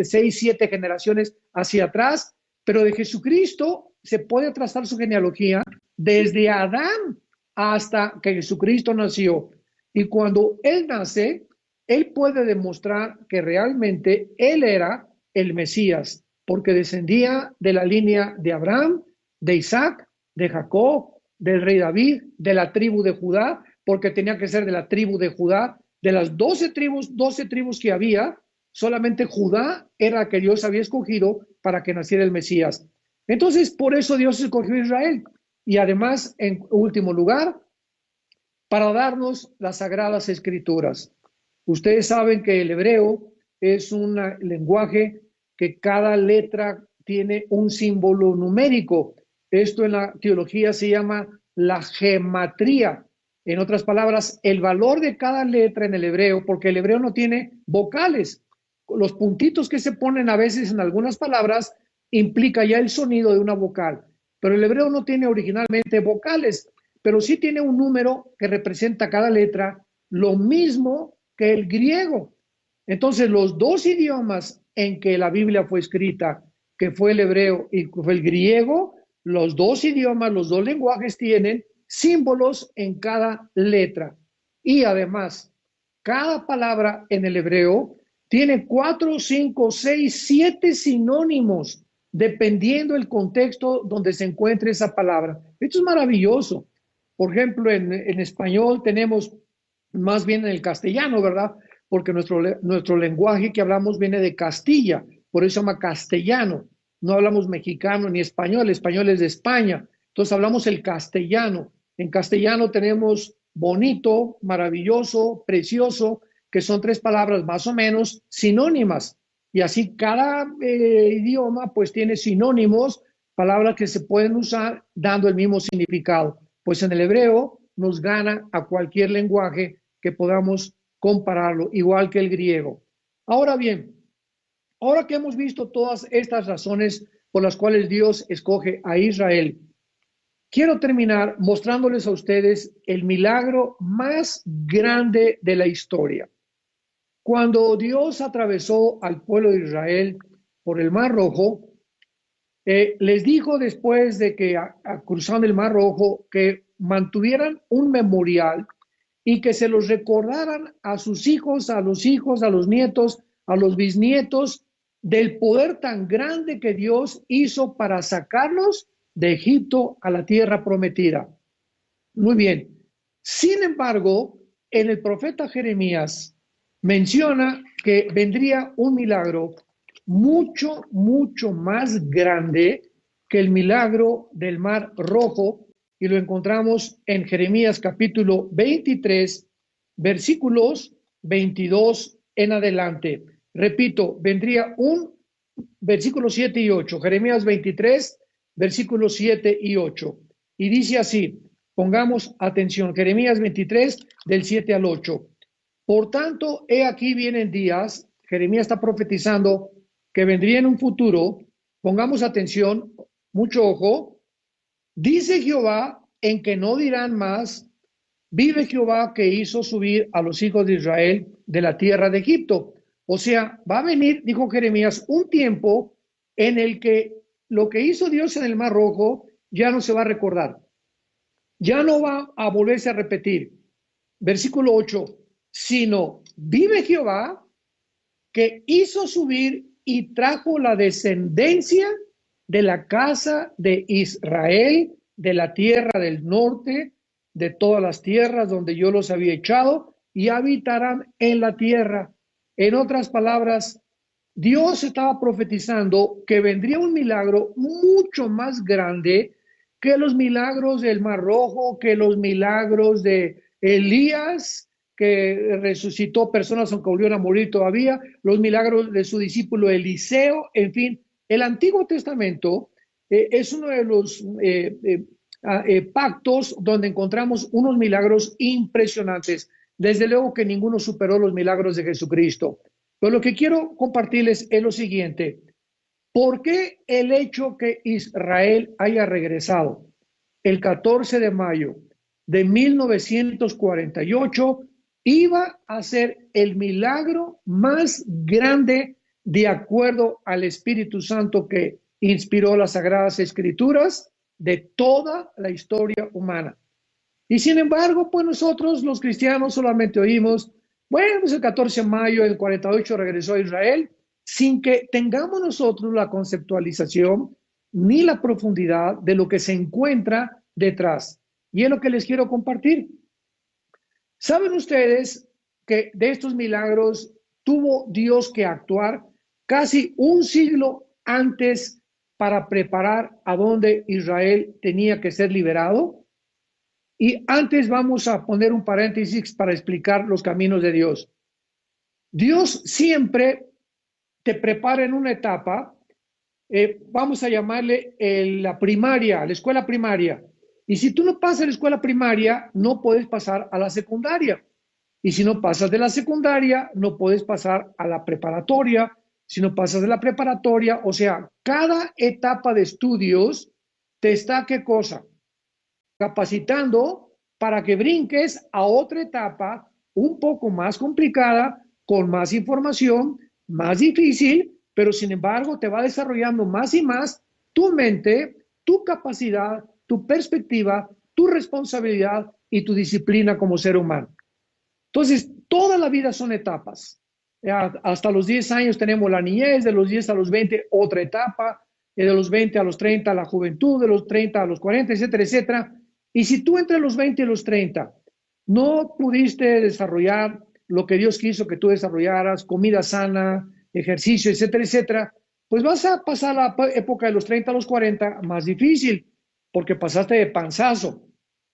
7 generaciones hacia atrás, pero de Jesucristo se puede trazar su genealogía desde Adán hasta que Jesucristo nació. Y cuando Él nace, Él puede demostrar que realmente Él era el Mesías, porque descendía de la línea de Abraham, de Isaac, de Jacob, del rey David, de la tribu de Judá, porque tenía que ser de la tribu de Judá. De las 12 tribus que había, solamente Judá era la que Dios había escogido para que naciera el Mesías. Entonces, por eso Dios escogió a Israel. Y además, en último lugar, para darnos las sagradas escrituras. Ustedes saben que el hebreo es un lenguaje que cada letra tiene un símbolo numérico. Esto en la teología se llama la gematría. En otras palabras, el valor de cada letra en el hebreo, porque el hebreo no tiene vocales. Los puntitos que se ponen a veces en algunas palabras implica ya el sonido de una vocal, pero el hebreo no tiene originalmente vocales, pero sí tiene un número que representa cada letra, lo mismo que el griego. Entonces, los 2 idiomas en que la Biblia fue escrita, que fue el hebreo y fue el griego, los 2 idiomas, los 2 lenguajes tienen símbolos en cada letra. Y además, cada palabra en el hebreo tiene 4, 5, 6, 7 sinónimos, dependiendo del contexto donde se encuentre esa palabra. Esto es maravilloso. Por ejemplo, en español tenemos, más bien en el castellano, ¿verdad? Porque nuestro lenguaje que hablamos viene de Castilla, por eso se llama castellano. No hablamos mexicano ni español, el español es de España. Entonces hablamos el castellano. En castellano tenemos bonito, maravilloso, precioso, que son 3 palabras más o menos sinónimas. Y así cada idioma pues tiene sinónimos, palabras que se pueden usar dando el mismo significado. Pues en el hebreo nos gana a cualquier lenguaje que podamos compararlo, igual que el griego. Ahora bien, ahora que hemos visto todas estas razones por las cuales Dios escoge a Israel. Quiero terminar mostrándoles a ustedes el milagro más grande de la historia. Cuando Dios atravesó al pueblo de Israel por el Mar Rojo, les dijo después de que cruzando el Mar Rojo que mantuvieran un memorial y que se los recordaran a sus hijos, a los nietos, a los bisnietos, del poder tan grande que Dios hizo para sacarlos de Egipto a la tierra prometida. Muy bien. Sin embargo, en el profeta Jeremías menciona que vendría un milagro mucho, mucho más grande que el milagro del Mar Rojo, y lo encontramos en Jeremías capítulo 23, versículos 22 en adelante. Repito, vendría un versículo 7 y 8, Jeremías 23, versículos 7 y 8. Y dice así, pongamos atención, Jeremías 23, del 7 al 8. Por tanto, he aquí vienen días, Jeremías está profetizando que vendría en un futuro, pongamos atención, mucho ojo, dice Jehová en que no dirán más, vive Jehová que hizo subir a los hijos de Israel de la tierra de Egipto. O sea, va a venir, dijo Jeremías, un tiempo en el que lo que hizo Dios en el Mar Rojo ya no se va a recordar, ya no va a volverse a repetir. Versículo 8, sino vive Jehová que hizo subir y trajo la descendencia de la casa de Israel, de la tierra del norte, de todas las tierras donde yo los había echado, y habitarán en la tierra. En otras palabras, Dios estaba profetizando que vendría un milagro mucho más grande que los milagros del Mar Rojo, que los milagros de Elías, que resucitó personas aunque volvieron a morir todavía, los milagros de su discípulo Eliseo, en fin, el Antiguo Testamento es uno de los pactos donde encontramos unos milagros impresionantes. Desde luego que ninguno superó los milagros de Jesucristo. Pero lo que quiero compartirles es lo siguiente. ¿Por qué el hecho que Israel haya regresado el 14 de mayo de 1948 iba a ser el milagro más grande de acuerdo al Espíritu Santo que inspiró las Sagradas Escrituras de toda la historia humana? Y sin embargo, pues nosotros los cristianos solamente oímos, bueno, pues el 14 de mayo del 48 regresó a Israel, sin que tengamos nosotros la conceptualización ni la profundidad de lo que se encuentra detrás. Y es lo que les quiero compartir. ¿Saben ustedes que de estos milagros tuvo Dios que actuar casi un siglo antes para preparar a dónde Israel tenía que ser liberado? Y antes vamos a poner un paréntesis para explicar los caminos de Dios. Dios siempre te prepara en una etapa, vamos a llamarle la primaria, la escuela primaria. Y si tú no pasas la escuela primaria, no puedes pasar a la secundaria. Y si no pasas de la secundaria, no puedes pasar a la preparatoria. Si no pasas de la preparatoria, o sea, cada etapa de estudios te está, ¿qué cosa? Capacitando para que brinques a otra etapa un poco más complicada, con más información, más difícil, pero sin embargo te va desarrollando más y más tu mente, tu capacidad, tu perspectiva, tu responsabilidad y tu disciplina como ser humano. Entonces, toda la vida son etapas. Hasta los 10 años tenemos la niñez, de los 10 a los 20 otra etapa, de los 20 a los 30 la juventud, de los 30 a los 40, etcétera, etcétera. Y si tú entre los 20 y los 30 no pudiste desarrollar lo que Dios quiso que tú desarrollaras, comida sana, ejercicio, etcétera, etcétera, pues vas a pasar la época de los 30 a los 40 más difícil, porque pasaste de panzazo.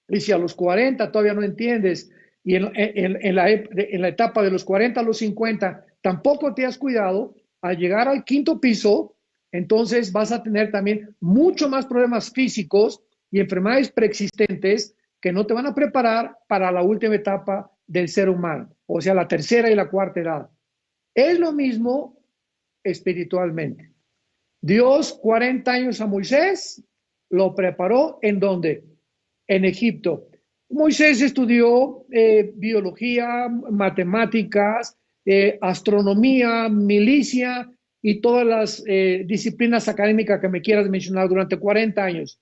Y si a los 40 todavía no entiendes, y en la etapa de los 40 a los 50 tampoco te has cuidado, al llegar al quinto piso, entonces vas a tener también mucho más problemas físicos y enfermedades preexistentes que no te van a preparar para la última etapa del ser humano, o sea, la tercera y la cuarta edad. Es lo mismo espiritualmente. Dios 40 años a Moisés, lo preparó ¿en dónde? En Egipto. Moisés estudió biología, matemáticas, astronomía, milicia y todas las disciplinas académicas que me quieras mencionar durante 40 años.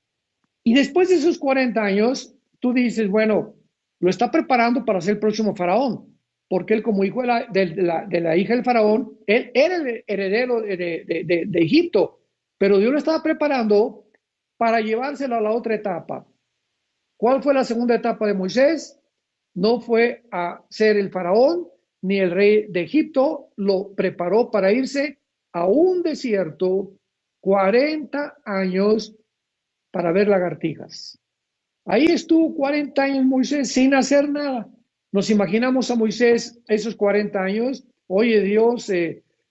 Y después de esos 40 años, tú dices, bueno, lo está preparando para ser el próximo faraón, porque él como hijo de la hija del faraón, él era el heredero de Egipto, pero Dios lo estaba preparando para llevárselo a la otra etapa. ¿Cuál fue la segunda etapa de Moisés? No fue a ser el faraón ni el rey de Egipto, lo preparó para irse a un desierto 40 años para ver lagartijas. Ahí estuvo 40 años Moisés sin hacer nada. Nos imaginamos a Moisés esos 40 años. Oye Dios,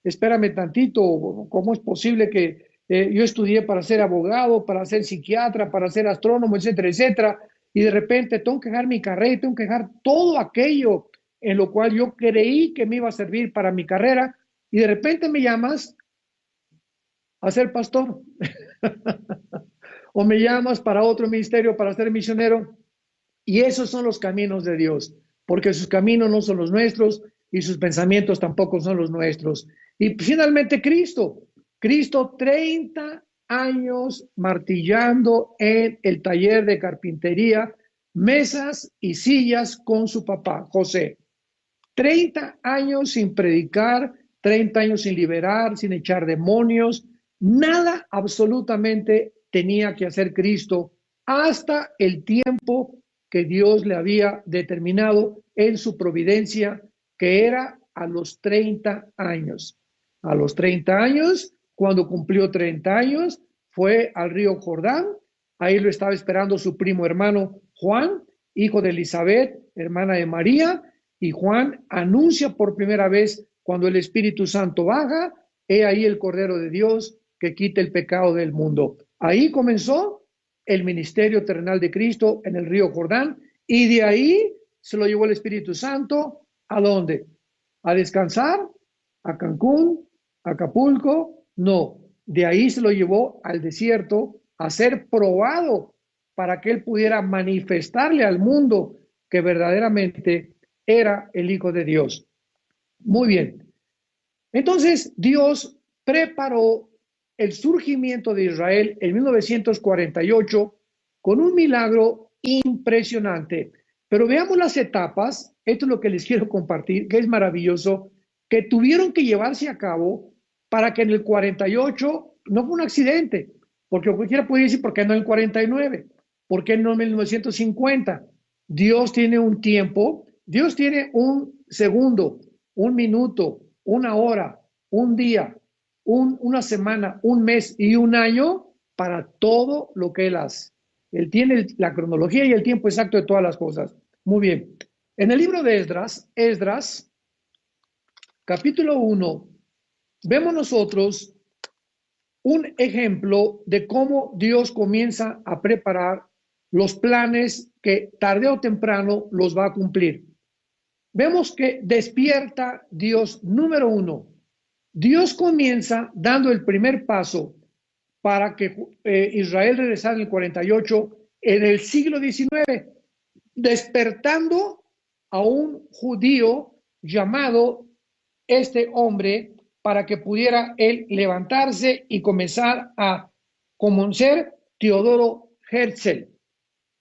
espérame tantito, ¿cómo es posible que yo estudié para ser abogado, para ser psiquiatra, para ser astrónomo, etcétera, etcétera? Y de repente tengo que dejar mi carrera, tengo que dejar todo aquello en lo cual yo creí que me iba a servir para mi carrera, y de repente me llamas a ser pastor. O me llamas para otro ministerio para ser misionero. Y esos son los caminos de Dios, porque sus caminos no son los nuestros y sus pensamientos tampoco son los nuestros. Y finalmente Cristo 30 años martillando en el taller de carpintería, mesas y sillas con su papá, José. 30 años sin predicar, 30 años sin liberar, sin echar demonios, nada absolutamente tenía que hacer Cristo hasta el tiempo que Dios le había determinado en su providencia, que era a los 30 años. A los 30 años, cuando cumplió 30 años, fue al río Jordán, ahí lo estaba esperando su primo hermano Juan, hijo de Elizabeth, hermana de María, y Juan anuncia por primera vez cuando el Espíritu Santo baja, he ahí el Cordero de Dios que quita el pecado del mundo. Ahí comenzó el ministerio terrenal de Cristo en el río Jordán, y de ahí se lo llevó el Espíritu Santo, ¿a dónde? ¿A descansar? ¿A Cancún? ¿A Acapulco? No, de ahí se lo llevó al desierto a ser probado para que él pudiera manifestarle al mundo que verdaderamente era el Hijo de Dios. Muy bien. Entonces, Dios preparó el surgimiento de Israel en 1948 con un milagro impresionante. Pero veamos las etapas, esto es lo que les quiero compartir, que es maravilloso, que tuvieron que llevarse a cabo para que en el 48 no fue un accidente, porque cualquiera puede decir, ¿por qué no en el 49? ¿Por qué no en 1950? Dios tiene un tiempo, Dios tiene un segundo, un minuto, una hora, un día, una semana, un mes y un año para todo lo que Él hace. Él tiene la cronología y el tiempo exacto de todas las cosas. Muy bien. En el libro de Esdras, capítulo 1, vemos nosotros un ejemplo de cómo Dios comienza a preparar los planes que tarde o temprano los va a cumplir. Vemos que despierta Dios, número uno. Dios comienza dando el primer paso para que Israel regresara en el 48 en el siglo XIX, despertando a un judío llamado este hombre para que pudiera él levantarse y comenzar a conocer Teodoro Herzl.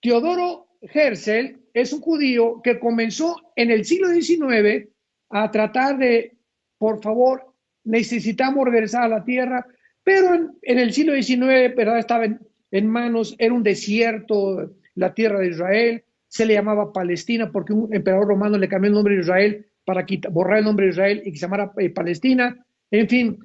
Teodoro Herzl es un judío que comenzó en el siglo XIX a tratar de, por favor, necesitamos regresar a la tierra, pero en el siglo XIX, ¿verdad? Estaba en manos, era un desierto, la tierra de Israel, se le llamaba Palestina porque un emperador romano le cambió el nombre de Israel para borrar el nombre de Israel y que se llamara Palestina. En fin,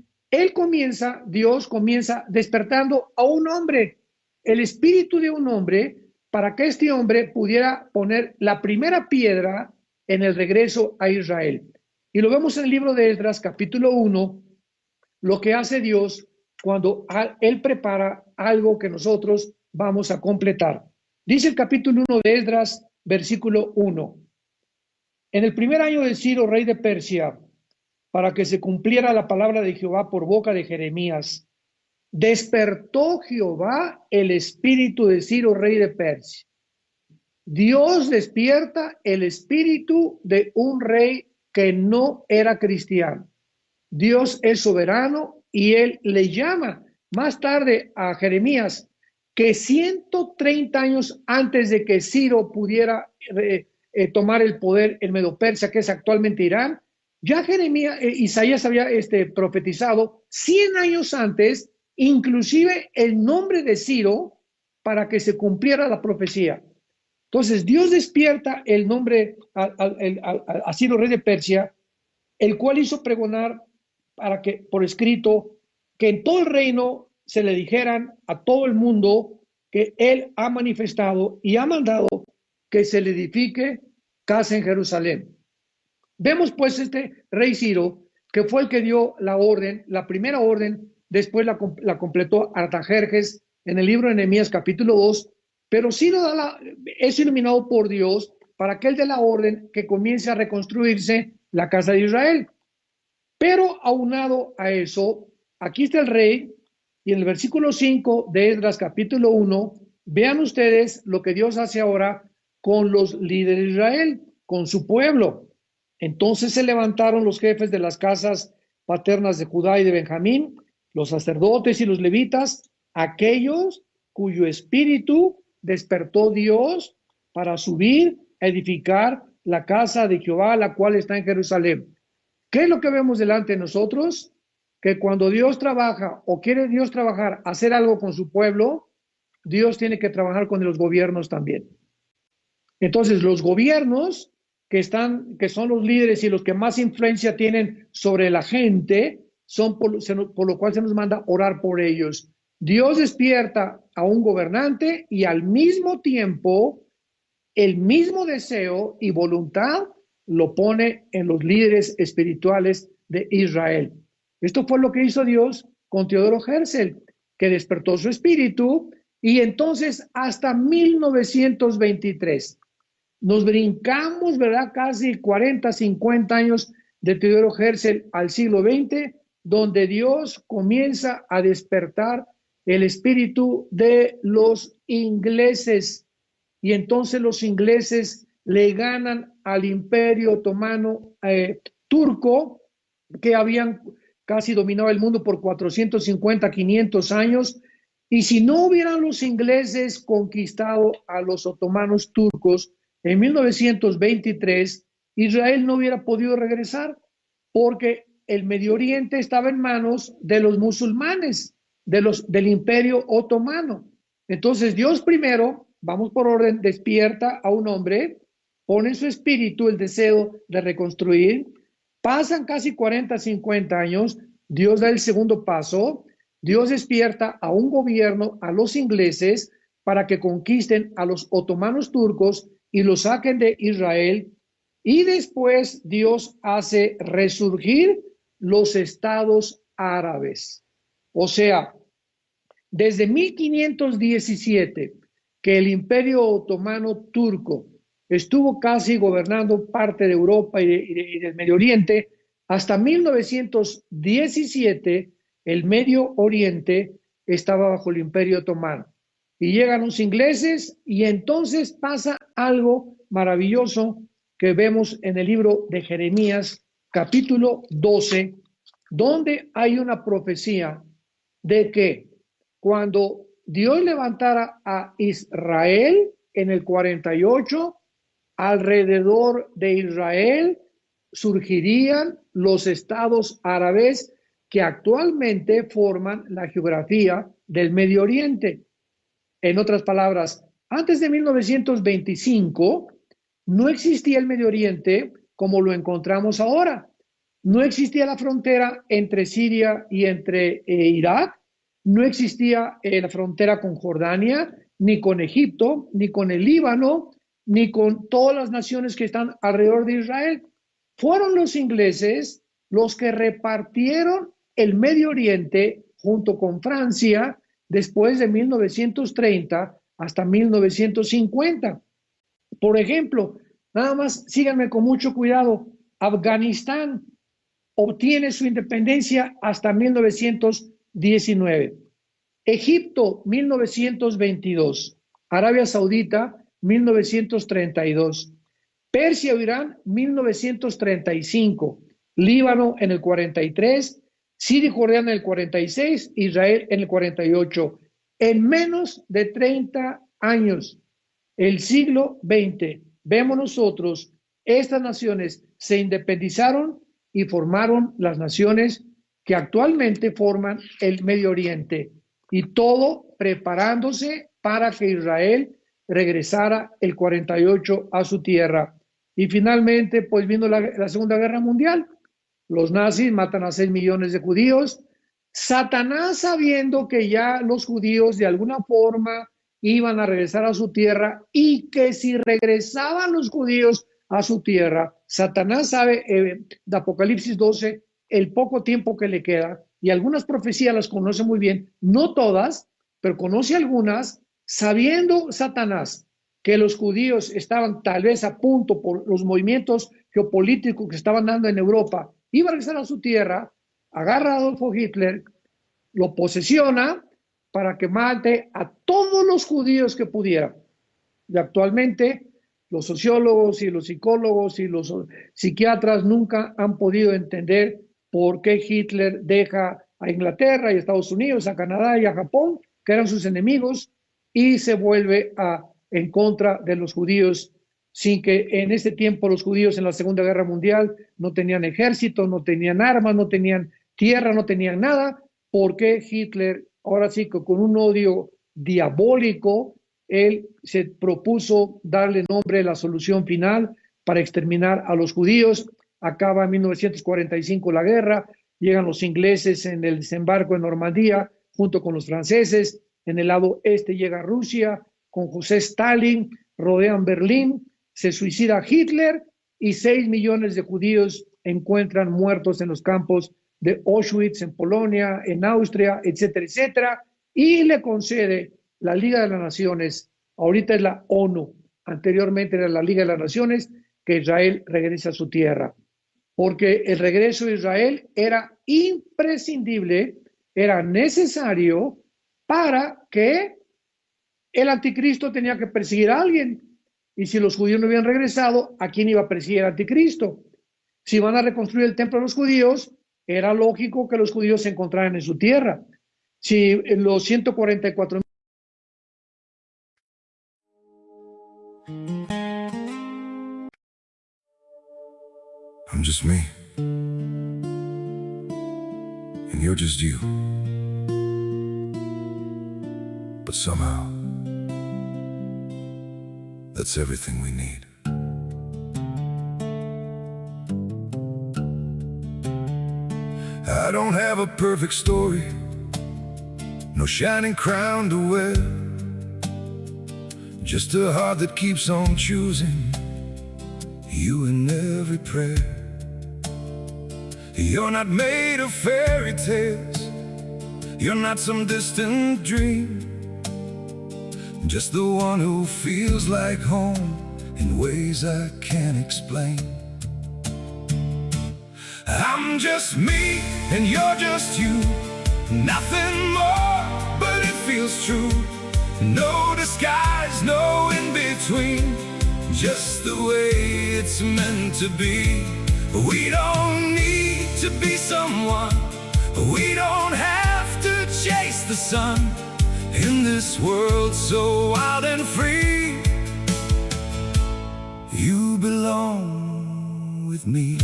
Dios comienza despertando a un hombre, el espíritu de un hombre, para que este hombre pudiera poner la primera piedra en el regreso a Israel. Y lo vemos en el libro de Esdras, capítulo 1, lo que hace Dios cuando Él prepara algo que nosotros vamos a completar. Dice el capítulo 1 de Esdras, versículo 1. En el primer año de Ciro, rey de Persia, para que se cumpliera la palabra de Jehová por boca de Jeremías, despertó Jehová el espíritu de Ciro, rey de Persia. Dios despierta el espíritu de un rey que no era cristiano. Dios es soberano y él le llama más tarde a Jeremías, que 130 años antes de que Ciro pudiera tomar el poder en Medo-Persia, que es actualmente Irán, ya Isaías había profetizado 100 años antes, inclusive el nombre de Ciro, para que se cumpliera la profecía. Entonces Dios despierta el nombre a Ciro, rey de Persia, el cual hizo pregonar para que por escrito que en todo el reino se le dijeran a todo el mundo que él ha manifestado y ha mandado que se le edifique casa en Jerusalén. Vemos pues este rey Ciro, que fue el que dio la orden, la primera orden, después la completó Artajerjes en el libro de Nehemías capítulo 2, pero Ciro es iluminado por Dios para que él dé la orden que comience a reconstruirse la casa de Israel. Pero aunado a eso, aquí está el rey, y en el versículo 5 de Esdras capítulo 1, vean ustedes lo que Dios hace ahora con los líderes de Israel, con su pueblo. Entonces se levantaron los jefes de las casas paternas de Judá y de Benjamín, los sacerdotes y los levitas, aquellos cuyo espíritu despertó Dios para subir a edificar la casa de Jehová, la cual está en Jerusalén. ¿Qué es lo que vemos delante de nosotros? Que cuando Dios trabaja o quiere Dios trabajar, hacer algo con su pueblo, Dios tiene que trabajar con los gobiernos también. Entonces, los gobiernos que son los líderes y los que más influencia tienen sobre la gente, son por lo cual se nos manda orar por ellos. Dios despierta a un gobernante y al mismo tiempo el mismo deseo y voluntad lo pone en los líderes espirituales de Israel. Esto fue lo que hizo Dios con Teodoro Herzl, que despertó su espíritu, y entonces hasta 1923 nos brincamos, ¿verdad? Casi 40, 50 años de Teodoro Herzl al siglo XX, donde Dios comienza a despertar el espíritu de los ingleses, y entonces los ingleses le ganan al Imperio Otomano turco, que habían casi dominado el mundo por 450, 500 años, y si no hubieran los ingleses conquistado a los otomanos turcos en 1923, Israel no hubiera podido regresar, porque el Medio Oriente estaba en manos de los musulmanes, del Imperio Otomano. Entonces Dios primero, vamos por orden, despierta a un hombre, pone en su espíritu el deseo de reconstruir. Pasan casi 40, 50 años, Dios da el segundo paso, Dios despierta a un gobierno, a los ingleses, para que conquisten a los otomanos turcos y los saquen de Israel, y después Dios hace resurgir los estados árabes. O sea, desde 1517, que el Imperio Otomano turco estuvo casi gobernando parte de Europa y del Medio Oriente, hasta 1917 el Medio Oriente estaba bajo el Imperio Otomano. Y llegan los ingleses y entonces pasa algo maravilloso que vemos en el libro de Jeremías, capítulo 12, donde hay una profecía de que cuando Dios levantara a Israel en el 48, alrededor de Israel surgirían los estados árabes que actualmente forman la geografía del Medio Oriente. En otras palabras, antes de 1925 no existía el Medio Oriente como lo encontramos ahora. No existía la frontera entre Siria y entre Irak, no existía la frontera con Jordania, ni con Egipto, ni con el Líbano, ni con todas las naciones que están alrededor de Israel. Fueron los ingleses los que repartieron el Medio Oriente junto con Francia después de 1930 hasta 1950. Por ejemplo, nada más síganme con mucho cuidado, Afganistán obtiene su independencia hasta 1919. Egipto, 1922. Arabia Saudita, 1932. Persia o Irán, 1935. Líbano en el 43. Siria y Jordania en el 46. Israel en el 48. En menos de 30 años, el siglo XX, vemos nosotros, estas naciones se independizaron y formaron las naciones que actualmente forman el Medio Oriente. Y todo preparándose para que Israel regresara el 48 a su tierra. Y finalmente, pues vino la Segunda Guerra Mundial. Los nazis matan a 6 millones de judíos. Satanás, sabiendo que ya los judíos de alguna forma iban a regresar a su tierra y que si regresaban los judíos a su tierra, Satanás sabe de Apocalipsis 12 el poco tiempo que le queda, y algunas profecías las conoce muy bien, no todas, pero conoce algunas, sabiendo Satanás que los judíos estaban tal vez a punto por los movimientos geopolíticos que estaban dando en Europa, iba a regresar a su tierra, agarra a Adolfo Hitler, lo posesiona para que mate a todos los judíos que pudiera. Y actualmente los sociólogos y los psicólogos y los psiquiatras nunca han podido entender por qué Hitler deja a Inglaterra y a Estados Unidos, a Canadá y a Japón, que eran sus enemigos, y se vuelve en contra de los judíos, sin que en ese tiempo los judíos en la Segunda Guerra Mundial no tenían ejército, no tenían armas, no tenían tierra, no tenían nada. ¿Por qué Hitler, ahora sí que con un odio diabólico, él se propuso darle nombre a la solución final para exterminar a los judíos? Acaba en 1945 la guerra, llegan los ingleses en el desembarco en Normandía junto con los franceses, en el lado este llega Rusia con José Stalin, rodean Berlín, se suicida Hitler y 6 millones de judíos encuentran muertos en los campos de Auschwitz, en Polonia, en Austria, etcétera, etcétera, y le concede la Liga de las Naciones, ahorita es la ONU, anteriormente era la Liga de las Naciones, que Israel regrese a su tierra, porque el regreso de Israel era imprescindible, era necesario para que el anticristo tenía que perseguir a alguien, y si los judíos no habían regresado, ¿a quién iba a perseguir el anticristo? Si van a reconstruir el templo de los judíos, era lógico que los judíos se encontraran en su tierra. Si los 144,000 I'm just me, and you're just you. But somehow, that's everything we need. I don't have a perfect story, no shining crown to wear, just a heart that keeps on choosing you in every prayer. You're not made of fairy tales, you're not some distant dream, just the one who feels like home in ways I can't explain. I'm just me and you're just you, nothing more, but it feels true. No disguise, no in between, just the way it's meant to be. We don't need to be someone, we don't have to chase the sun, in this world so wild and free. You belong with me.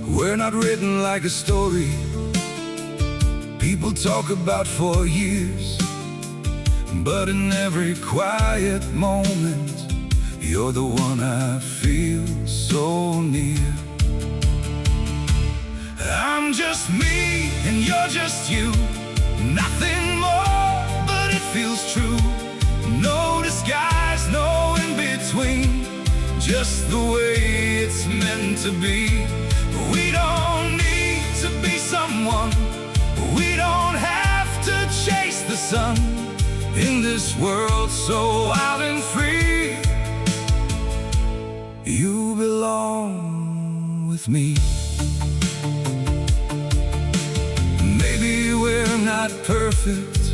We're not written like a story people talk about for years, but in every quiet moment, you're the one I feel so near. I'm just me and you're just you, nothing more, but it feels true. No disguise, no in between, just the way it's meant to be. We don't need to be someone, we don't have to chase the sun, in this world so wild and free. You belong with me. not perfect,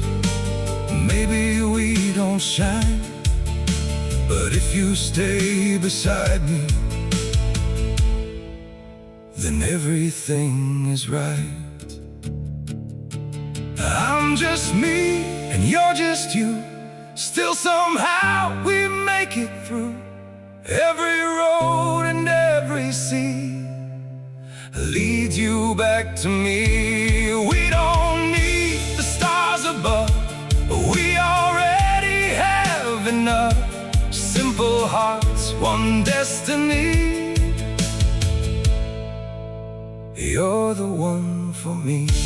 maybe we don't shine, but if you stay beside me, then everything is right. I'm just me and you're just you, still somehow we make it through. Every road and every sea leads you back to me. We don't need the stars above, we already have enough. Simple hearts, one destiny. You're the one for me.